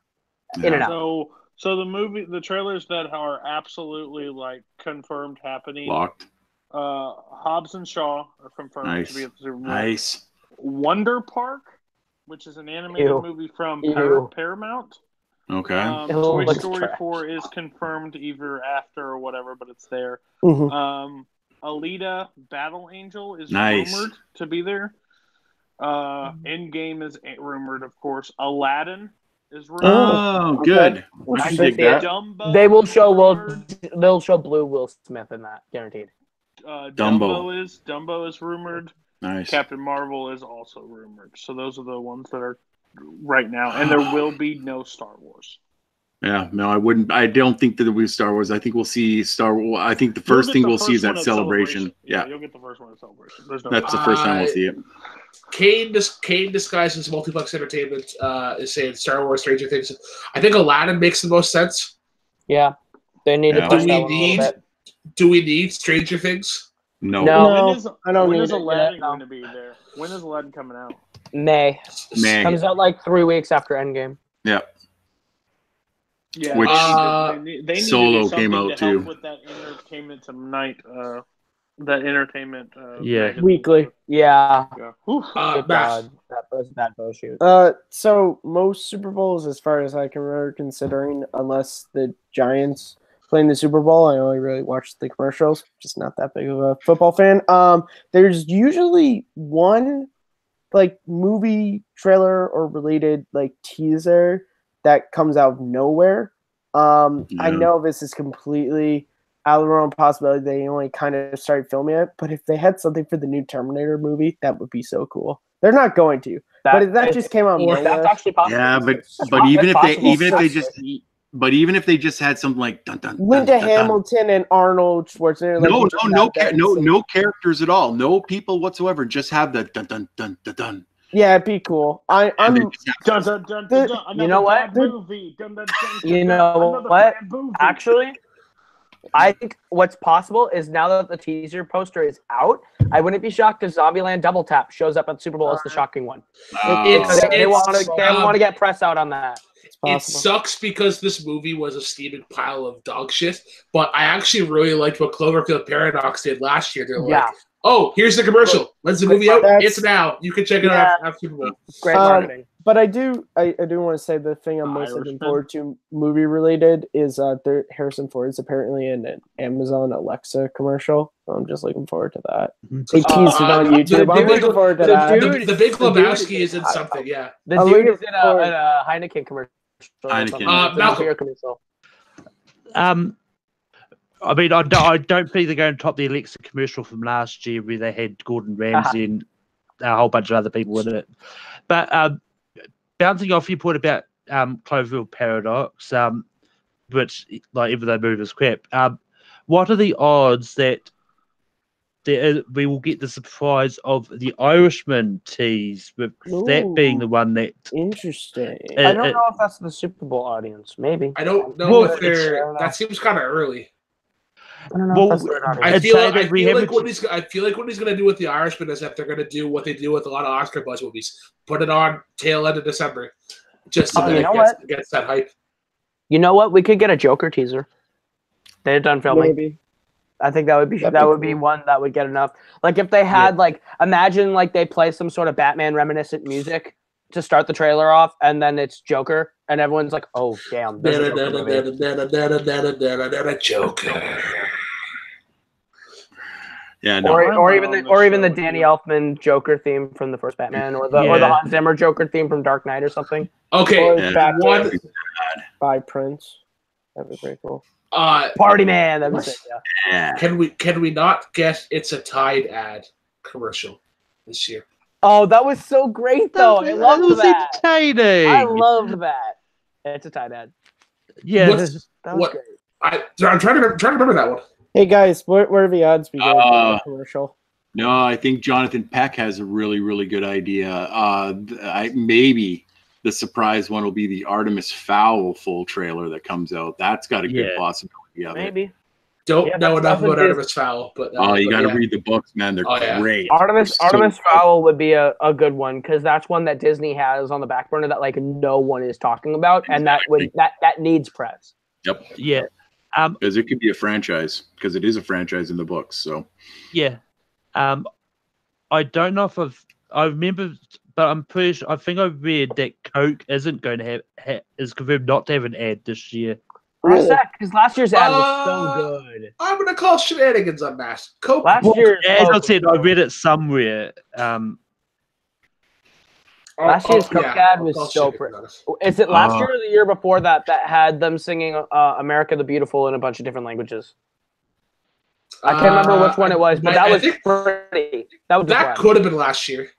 In and out. So the trailers that are absolutely like confirmed happening. Locked. Hobbs and Shaw are confirmed to be at the Super Bowl. Nice. Wonder Park, which is an animated movie from Paramount. Okay. Toy Story 4 is confirmed either after or whatever, but it's there. Alita Battle Angel is rumored to be there. Endgame is rumored, of course. Aladdin is rumored. Oh, good. I can dig that. Dumbo they will show they'll show Blue Will Smith in that, guaranteed. Dumbo is rumored. Nice. Captain Marvel is also rumored. So those are the ones that are right now, and there will be no Star Wars. Yeah, no, I wouldn't. I don't think that there will be Star Wars. I think we'll see Star Wars. I think the first thing we'll see is that Celebration. Yeah, you'll get the first one at Celebration. That's the first time we'll see it. Kane disguised as Multiplex Entertainment is saying Star Wars, Stranger Things. I think Aladdin makes the most sense. Yeah, they need to push that one a little bit. Do we need Stranger Things? No. When is Aladdin going to be there? When is Aladdin coming out? May. Comes out like 3 weeks after Endgame. Yeah. Yeah. Which they Solo came out to too. help with that Entertainment Tonight. That Entertainment. Weekly. Yeah. Good God, that was a bad shoot. So most Super Bowls, as far as I can remember, considering, unless the Giants playing the Super Bowl, I only really watched the commercials. Just not that big of a football fan. There's usually one like movie trailer or related like teaser that comes out of nowhere. I know this is completely out of the realm possibility. They only kind of started filming it, but if they had something for the new Terminator movie, that would be so cool. They're not going to, but if that just came out of nowhere. That's actually possible. Yeah, but even if they just had something like dun, dun, Linda dun, dun, Hamilton and Arnold Schwarzenegger. No characters at all, no people whatsoever. Just have the dun dun dun dun dun. Yeah, it'd be cool. I'm. Dun, dun, dun, dun, dun, you know what? Movie. Dun, dun, dun, dun, you know what? Actually, I think what's possible is now that the teaser poster is out, I wouldn't be shocked if Zombieland Double Tap shows up at the Super Bowl as the shocking one. They want to get press out on that. It sucks because this movie was a steaming pile of dog shit, but I actually really liked what Cloverfield Paradox did last year. They're like, oh, here's the commercial. When's the movie out? It's now. You can check it out after Super Bowl. Great marketing. But I do want to say the thing I'm most looking forward to movie related is Harrison Ford is apparently in an Amazon Alexa commercial. So I'm just looking forward to that. They teased it on YouTube. I'm looking forward to that. The Big Lebowski is in something, yeah. The dude is in a Heineken commercial. Malcolm. Commercial. I mean, I don't think they're going to top the Alexa commercial from last year where they had Gordon Ramsay and a whole bunch of other people in it. But bouncing off your point about Cloverfield Paradox, which, like, even though movie is crap, what are the odds that we will get the surprise of the Irishman tease, with that being the one that... Interesting. I don't know if that's the Super Bowl audience. Maybe. I don't know if they're... That seems kind of early. I don't know if that's their audience. I feel like what he's going to do with the Irishman is that they're going to do what they do with a lot of Oscar buzz movies. Put it on tail end of December. Just so that it gets that hype. You know what? We could get a Joker teaser. They're done filming. Maybe. I think that would be one that would get enough. Like if they had imagine like they play some sort of Batman reminiscent music to start the trailer off, and then it's Joker, and everyone's like, "Oh damn!" Joker. Yeah, no. Or even the Danny Elfman Joker theme from the first Batman, or the Hans Zimmer Joker theme from Dark Knight or something. Okay, by Prince. That'd be pretty cool. Party man. That'd be sick. Yeah. Can we not get It's a Tide ad commercial this year? Oh, that was so great though. I love that. Entertaining. I love that. It's a Tide ad. Yeah. That was great. I'm trying to remember that one. Hey guys, what are the odds we get a commercial? No, I think Jonathan Peck has a really, really good idea. Maybe the surprise one will be the Artemis Fowl full trailer that comes out. That's got a good possibility of Maybe. it. Don't know enough about Artemis Fowl, but you got to read the books, man. They're great. Artemis Fowl would be a good one because that's one that Disney has on the back burner that like no one is talking about, and that needs press. Yep. Yeah. Because it could be a franchise, because it is a franchise in the books. So. Yeah. I don't know if I remember, but I'm pretty sure. I think I read that Coke isn't going to is confirmed not to have an ad this year. Really? Because last year's ad was so good. I'm gonna call shenanigans on that. Coke. As I said, I read it somewhere. Last year's Coke ad was so pretty. Is it last year or the year before that had them singing "America the Beautiful" in a bunch of different languages? I can't remember which one it was, but that was pretty. That could have been last year.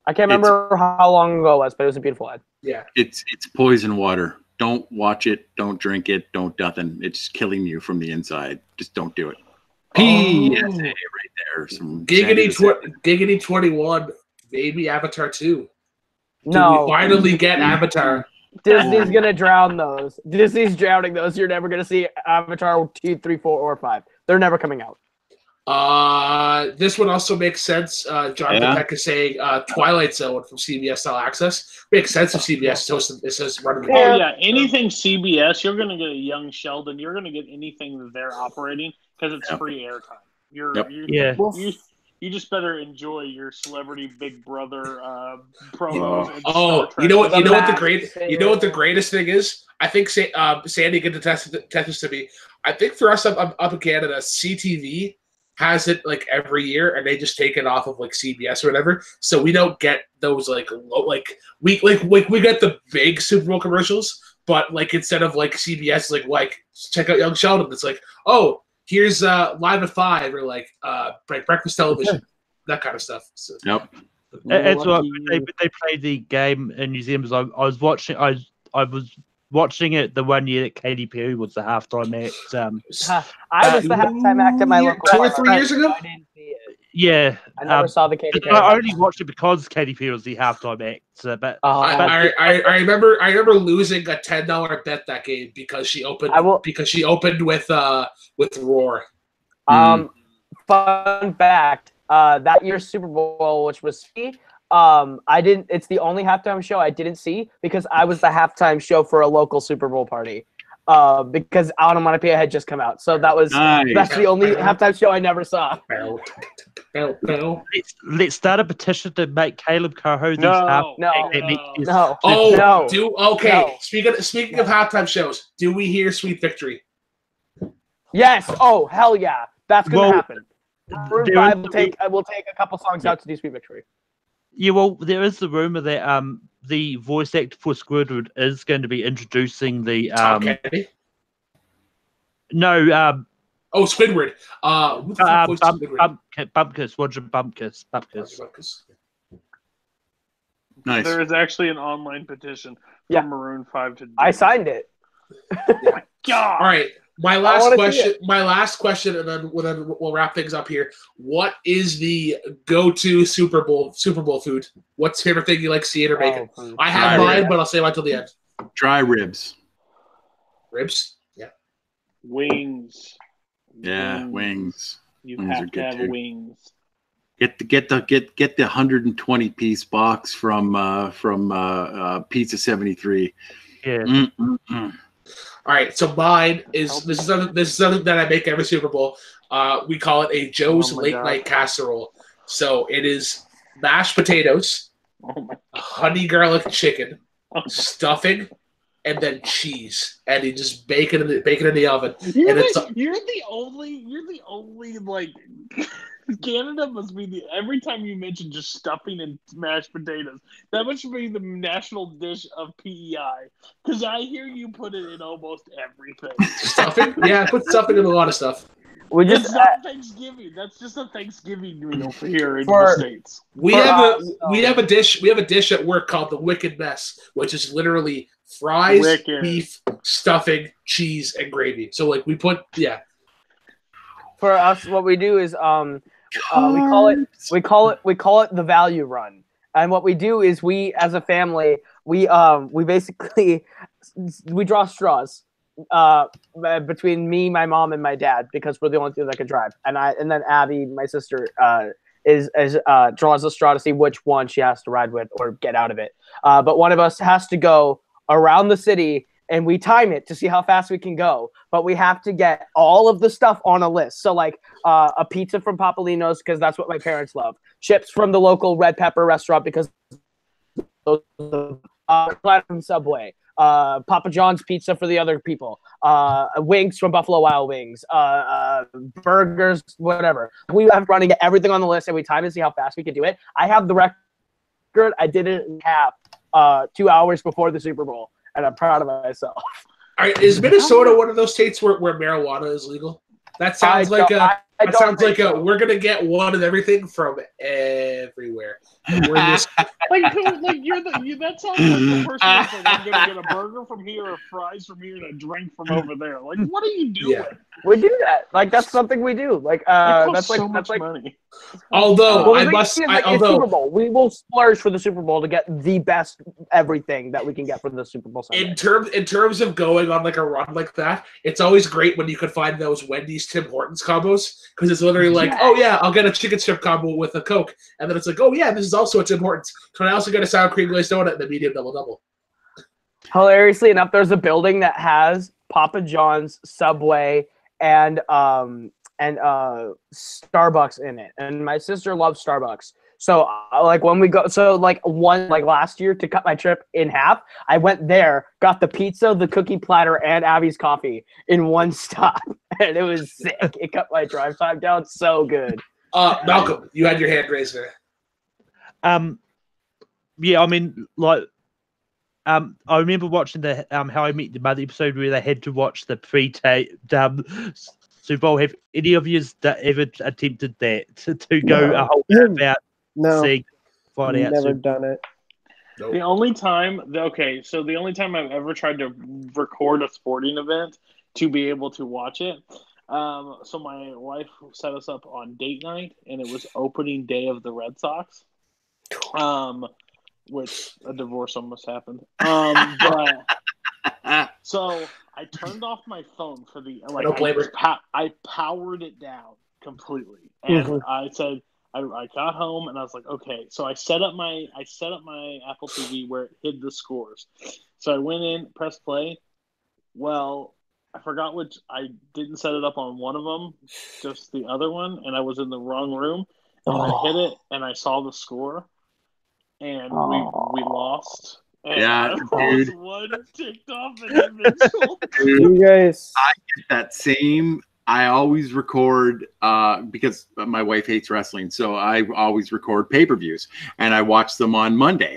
I can't remember how long ago it was, but it was a beautiful ad. Yeah. It's poison water. Don't watch it. Don't drink it. Don't nothing. It's killing you from the inside. Just don't do it. PSA right there. Some Giggity 21. Maybe Avatar 2. No. Do we finally get Avatar? Disney's gonna drown those. Disney's drowning those. You're never gonna see Avatar 2, 3, 4, or 5. They're never coming out. This one also makes sense. Jonathan Peck is saying Twilight Zone from CBS All Access. Makes sense if CBS is running the game. Oh yeah, anything CBS, you're gonna get a Young Sheldon. You're gonna get anything that they're operating because it's free airtime. You just better enjoy your celebrity Big Brother promos. And you know what the greatest thing is? I think Sandy can attest this to me. I think for us up in Canada, CTV has it like every year, and they just take it off of like CBS or whatever. So we don't get those we get the big Super Bowl commercials, but like instead of like CBS like check out Young Sheldon, it's like, oh, here's Live at 5 or like breakfast television, that kind of stuff. So. Yep. It's what they played the game in New Zealand. I was watching. I was watching it the one year that Katy Perry was the halftime act. I was the halftime act at my local 2 or 3 years ago. I didn't see it. Yeah, I never saw the Katy Perry. I only watched it because Katy Perry was the halftime act. But I remember losing a $10 bet that game because she opened with Roar. Fun fact: that year's Super Bowl, which was I didn't. It's the only halftime show I didn't see because I was the halftime show for a local Super Bowl party. Because Onomatopoeia had just come out, so that's the only halftime show I never saw. Let's start a petition to make Caleb Cohoes No. Okay. No. Speaking of halftime shows, do we hear "Sweet Victory"? Yes. Oh hell yeah, that's gonna happen. I will take a couple songs out to do "Sweet Victory." Yeah, well, there is the rumor that the voice actor for Squidward is going to be introducing the Tom Kennedy? No, Squidward. Bumpkus, Roger Bumpkus. Nice. There is actually an online petition for Maroon 5 to do. I signed it. God. All right. My last question, and then we'll wrap things up here. What is the go-to Super Bowl food? What's your favorite thing you like seeing or making? I have mine, but I'll save mine till the end. Dry ribs. Ribs? Yeah. Wings. Yeah, wings. You wings have to have wings. Get the 120 piece box from Pizza 73. Yeah. All right, so mine is this is something that I make every Super Bowl. We call it a Joe's Late Night Casserole. So it is mashed potatoes, honey garlic chicken, stuffing, and then cheese, and you just bake it in the oven. You're the only like Canada must be every time you mention just stuffing and mashed potatoes, that must be the national dish of PEI. Because I hear you put it in almost everything. Stuffing? Yeah, I put stuffing in a lot of stuff. It's not Thanksgiving. That's just a Thanksgiving meal for here in the States. We have a dish at work called the Wicked Mess, which is literally fries, beef, stuffing, cheese, and gravy. So like we put For us, what we do is we call it the value run. And what we do is we, as a family, we basically we draw straws between me, my mom, and my dad because we're the only two that can drive. And then Abby, my sister, draws a straw to see which one she has to ride with or get out of it. But one of us has to go around the city. And we time it to see how fast we can go. But we have to get all of the stuff on a list. So like a pizza from Papalino's because that's what my parents love. Chips from the local red pepper restaurant because those from Subway. Papa John's pizza for the other people. Wings from Buffalo Wild Wings. Burgers, whatever. We have running get everything on the list and we time to see how fast we can do it. I have the record. I did it in half 2 hours before the Super Bowl. And I'm proud of myself. All right, is Minnesota one of those states where marijuana is legal? That sounds like we're gonna get one of everything from everywhere. We're just that sounds like the person that's like, I'm gonna get a burger from here, or fries from here, and a drink from over there. Like, what are you doing? Yeah. We do that. Like that's something we do. Like that's much money. Although Super Bowl. We will splurge for the Super Bowl to get the best everything that we can get from the Super Bowl Sunday. In terms of going on like a run like that, it's always great when you can find those Wendy's Tim Hortons combos because it's literally like, oh yeah, I'll get a chicken strip combo with a Coke, and then it's like, oh yeah, this is also a Tim Hortons. Can I also get a sour cream glazed donut and the medium double? Hilariously enough, there's a building that has Papa John's, Subway, and Starbucks in it, and my sister loves Starbucks. So like when we go, last year to cut my trip in half, I went there, got the pizza, the cookie platter, and Abby's coffee in one stop, and it was sick. It cut my drive time down so good. Malcolm, you had your hand raised there. Yeah, I mean, like, I remember watching the How I Met Your Mother episode where they had to watch the pre-tape Super Bowl. Have any of you ever attempted that to go a whole about? No, Friday I've never done it. Nope. The only time I've ever tried to record a sporting event to be able to watch it. So my wife set us up on date night, and it was opening day of the Red Sox. Which a divorce almost happened. But so I turned off my phone for the I powered it down completely, and I said I got home and I was like, okay. So I set up my Apple TV where it hid the scores. So I went in, pressed play. Well, I forgot which. I didn't set it up on one of them, just the other one, and I was in the wrong room. And I hit it, and I saw the score. And we lost. And yeah, dude. One ticked off individual. You guys, I get that same. I always record because my wife hates wrestling, so I always record pay-per-views, and I watch them on Monday,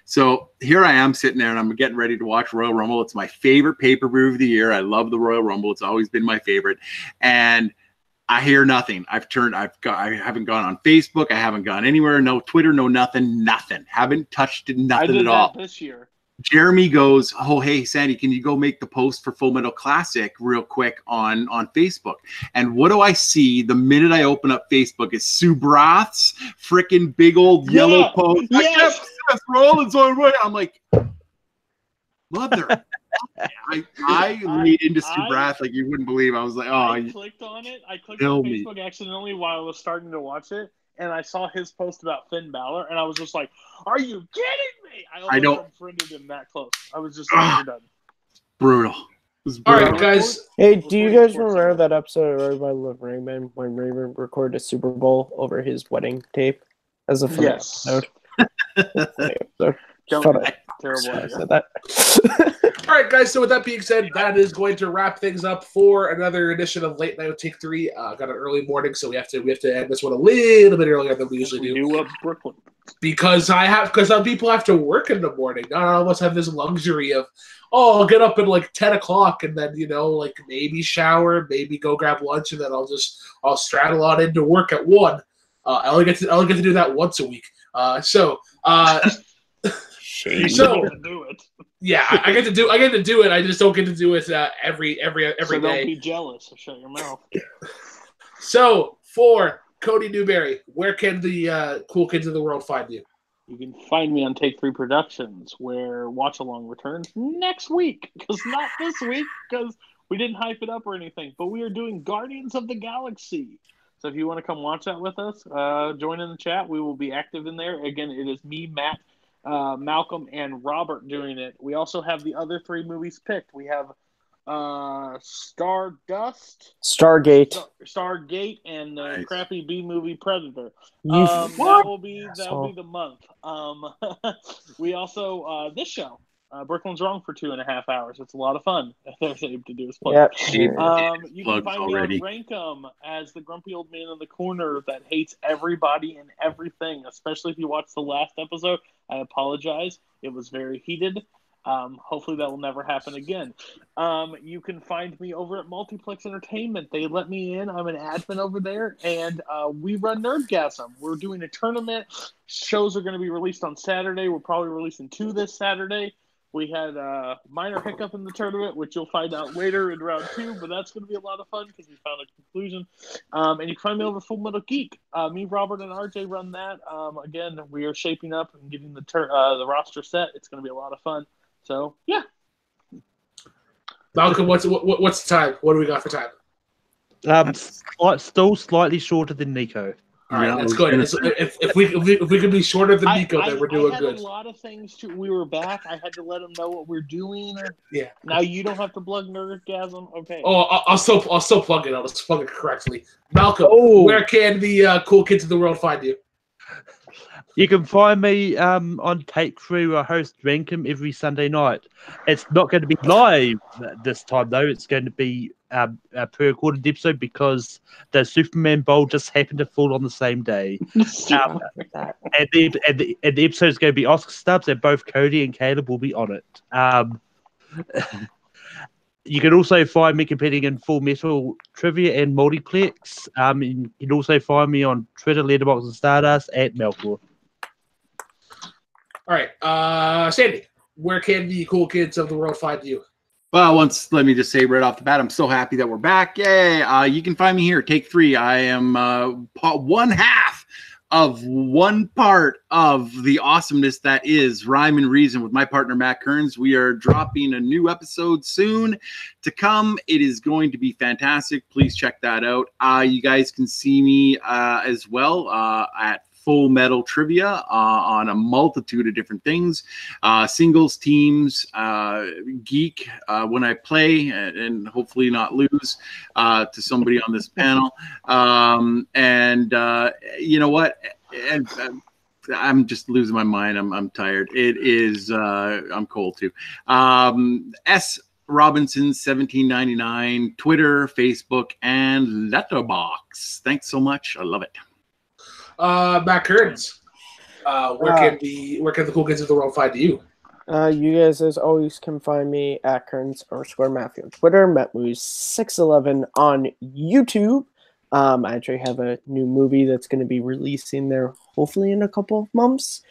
So here I am sitting there, and I'm getting ready to watch Royal Rumble. It's my favorite pay-per-view of the year. I love the Royal Rumble. It's always been my favorite, and I hear nothing. I haven't gone on Facebook. I haven't gone anywhere. No Twitter. No nothing. Haven't touched it. Nothing at all. This year. Jeremy goes, oh, hey, Sandy, can you go make the post for Full Metal Classic real quick on Facebook? And what do I see the minute I open up Facebook is Sue Brath's freaking big old yellow post. Yes. I kept Seth Rollins on way. I'm like, mother. I laid into Sue Brath like you wouldn't believe. I was like, oh. I clicked on it. I clicked on Facebook accidentally while I was starting to watch it. And I saw his post about Finn Balor, and I was just like, "Are you kidding me?" I almost unfriended him that close. I was just like, "You're done." Brutal. All right, guys. Hey, do you guys remember that episode of Everybody Loved Raymond when Raymond recorded a Super Bowl over his wedding tape as a funny episode? Terrible idea. All right, guys. So with that being said, that is going to wrap things up for another edition of Late Night with Take 3. Got an early morning, so we have to end this one a little bit earlier than we usually do. Do Brooklyn. Because some people have to work in the morning. Not all of us have this luxury of, I'll get up at like 10 o'clock and then, like maybe shower, maybe go grab lunch, and then I'll straddle on into work at 1. I only get to do that once a week. So do it. Yeah, I get to do it. I just don't get to do it every So day. don't be jealous. So shut your mouth. So for Cody Newberry, where can the cool kids of the world find you? You can find me on Take 3 Productions, where Watch Along returns next week. Because not this week, because we didn't hype it up or anything. But we are doing Guardians of the Galaxy. So if you want to come watch that with us, join in the chat. We will be active in there. Again, it is me, Matt, Malcolm, and Robert doing it. We also have the other 3 movies picked. We have Stardust, Stargate, and the crappy B movie Predator. That will be the month. We also this show, Brooklyn's Wrong for 2.5 hours. It's a lot of fun. That's what I have to do is plug. Yep. You can find me on Rankum as the grumpy old man in the corner that hates everybody and everything. Especially if you watch the last episode. I apologize. It was very heated. Hopefully that will never happen again. You can find me over at Multiplex Entertainment. They let me in. I'm an admin over there, and we run Nerdgasm. We're doing a tournament. Shows are going to be released on Saturday. We're probably releasing 2 this Saturday. We had a minor hiccup in the tournament, which you'll find out later in round 2, but that's going to be a lot of fun because we found a conclusion. And you can find me over Full Metal Geek. Me, Robert, and RJ run that. Again, we are shaping up and getting the roster set. It's going to be a lot of fun. So, yeah. Malcolm, what's the time? What do we got for time? Still slightly shorter than Nico. All right, that's good. If we can be shorter than Nico, then we're doing good. I had a lot of things too. We were back. I had to let them know what we're doing. Yeah. Now you don't have to plug Nerdgasm. Okay. Oh, I'll still plug it. I'll just plug it correctly. Malcolm, where can the cool kids of the world find you? You can find me on Take 3, where I host Rankum every Sunday night. It's not going to be live this time, though. It's going to be a pre-recorded episode because the Superman Bowl just happened to fall on the same day. And the episode is going to be Oscar stubs, and both Cody and Caleb will be on it. You can also find me competing in Full Metal Trivia and Multiplex. You can also find me on Twitter, Letterboxd, and Stardust at Melkor. All right, Sandy, where can the cool kids of the world find you? Well, let me just say right off the bat, I'm so happy that we're back. Yay! You can find me here, Take 3. I am one part of the awesomeness that is Rhyme and Reason with my partner, Matt Kearns. We are dropping a new episode soon to come. It is going to be fantastic. Please check that out. You guys can see me as well at Full Metal Trivia on a multitude of different things, singles, teams, geek when I play, and hopefully not lose to somebody on this panel. You know what? And I'm just losing my mind. I'm tired. It is. I'm cold too. S. Robinson 1799, Twitter, Facebook, and Letterboxd. Thanks so much. I love it. Matt Kearns, where can the cool kids of the world find you? You guys, as always, can find me at Kearns_Matthew on Twitter, MattMovies611 on YouTube. I actually have a new movie that's going to be releasing there hopefully in a couple of months.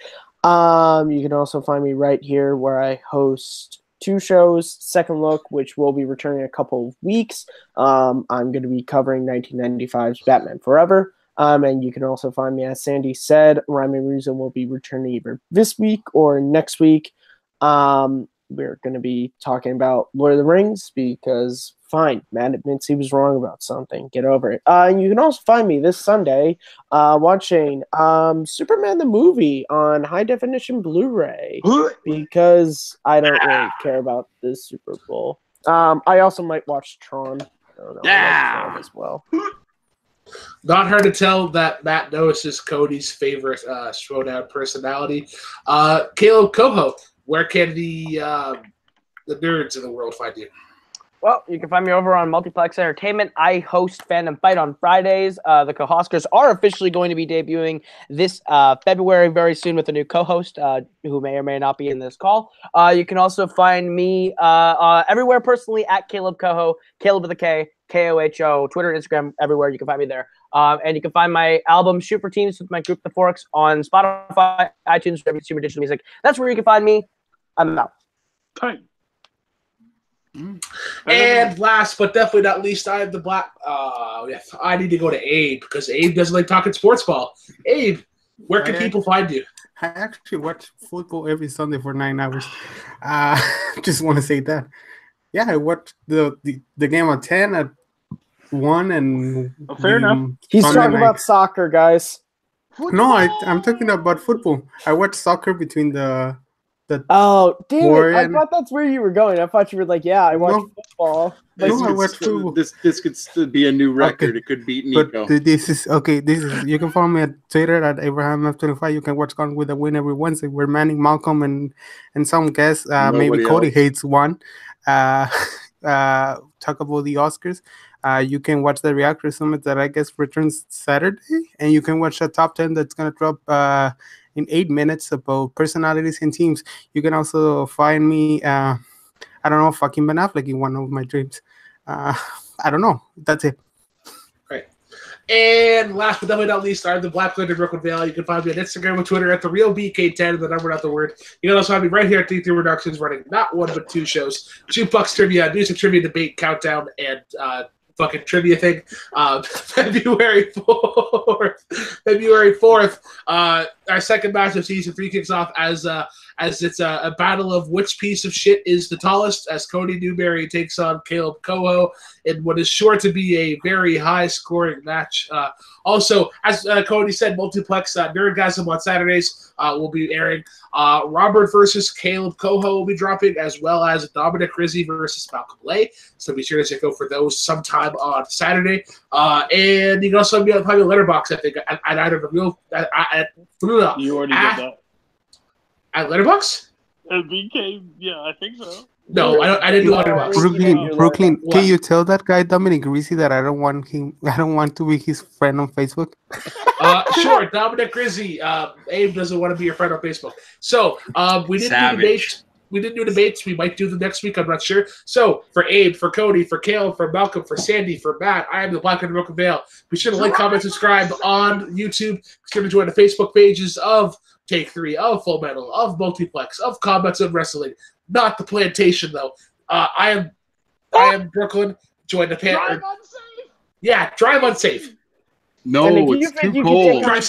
You can also find me right here where I host 2 shows, Second Look, which will be returning in a couple of weeks. I'm going to be covering 1995's Batman Forever. And you can also find me, as Sandy said, Rhyme and Reason will be returning either this week or next week. We're going to be talking about Lord of the Rings because, fine, Matt admits he was wrong about something. Get over it. You can also find me this Sunday watching Superman the movie on high-definition Blu-ray because I don't really care about this Super Bowl. I also might watch Tron. I don't know, I like Tron as well. Not hard to tell that Matt Notice is Cody's favorite Showdown personality. Caleb Coho, where can the nerds of the world find you? Well, you can find me over on Multiplex Entertainment. I host Fandom Fight on Fridays. The Co-Hoskers are officially going to be debuting this February very soon with a new co-host who may or may not be in this call. You can also find me everywhere personally at Caleb Coho, Caleb with a K, Koho, Twitter and Instagram, everywhere. You can find me there. And you can find my album Shoot for Teams with my group The Forks on Spotify, iTunes, every consumer digital music. That's where you can find me. I'm out. Tight. And last but definitely not least, I have the black. I need to go to Abe because Abe doesn't like talking sports ball. Abe, where can people find you? I actually watch football every Sunday for 9 hours. Just want to say that. Yeah, I watched the game at 10 at 1 and fair enough. He's Sunday talking night. about soccer, guys. No, I'm talking about football. I watch soccer between the Oh, damn it. I and- thought that's where you were going. I thought you were like, yeah, I watch No. football. Like, No, I watch football. This could still be a new record. Okay. It could beat Nico. But this is okay. This is you can follow me at Twitter at AbrahamF25. You can watch Gone with the Win every Wednesday. We're Manning, Malcolm, and some guests. Maybe Nobody Cody else. hates one. Talk about the Oscars. You can watch the Reactor Summit that I guess returns Saturday, and you can watch a top 10 that's gonna drop in 8 minutes about personalities and teams. You can also find me. I don't know, fucking Ben Affleck in one of my dreams. I don't know. That's it. And last but definitely not least, I'm the Black Lantern Brooklyn Vale. You can find me on Instagram and Twitter at the real BK10, the number, not the word. You can also find me right here at D3 Productions, running not one but two shows: Jukebox Trivia, Music Trivia Debate Countdown, and fucking trivia thing. February 4th. February 4th. Our second match of season 3 kicks off as it's a battle of which piece of shit is the tallest, as Cody Newberry takes on Caleb Coho in what is sure to be a very high-scoring match. Also, as Cody said, Multiplex Nerdgasm on Saturdays will be airing. Robert versus Caleb Coho will be dropping, as well as Dominic Rizzi versus Malcolm Lay. So be sure to check out for those sometime on Saturday. And you can also find me on Letterboxd, I think, at either the real You already did that. At Letterboxd? BK, yeah, I think so. No, I didn't do Letterboxd. Brooklyn, What? can you tell that guy Dominic Rizzi that I don't want to be his friend on Facebook? Sure, Dominic Rizzi. Abe doesn't want to be your friend on Facebook. So we didn't do debates. We didn't do debates. We might do them next week. I'm not sure. So for Abe, for Cody, for Caleb, for Malcolm, for Sandy, for Matt, I am the Black and Broken Veil. Be sure to like, comment, subscribe on YouTube. Be sure to join the Facebook pages of Take 3, of Full Metal, of Multiplex, of Combat Zone Wrestling. Not the Plantation though. I am Brooklyn. Join the Drive unsafe. Yeah, drive unsafe. No, And if you it's think too you can cold. take on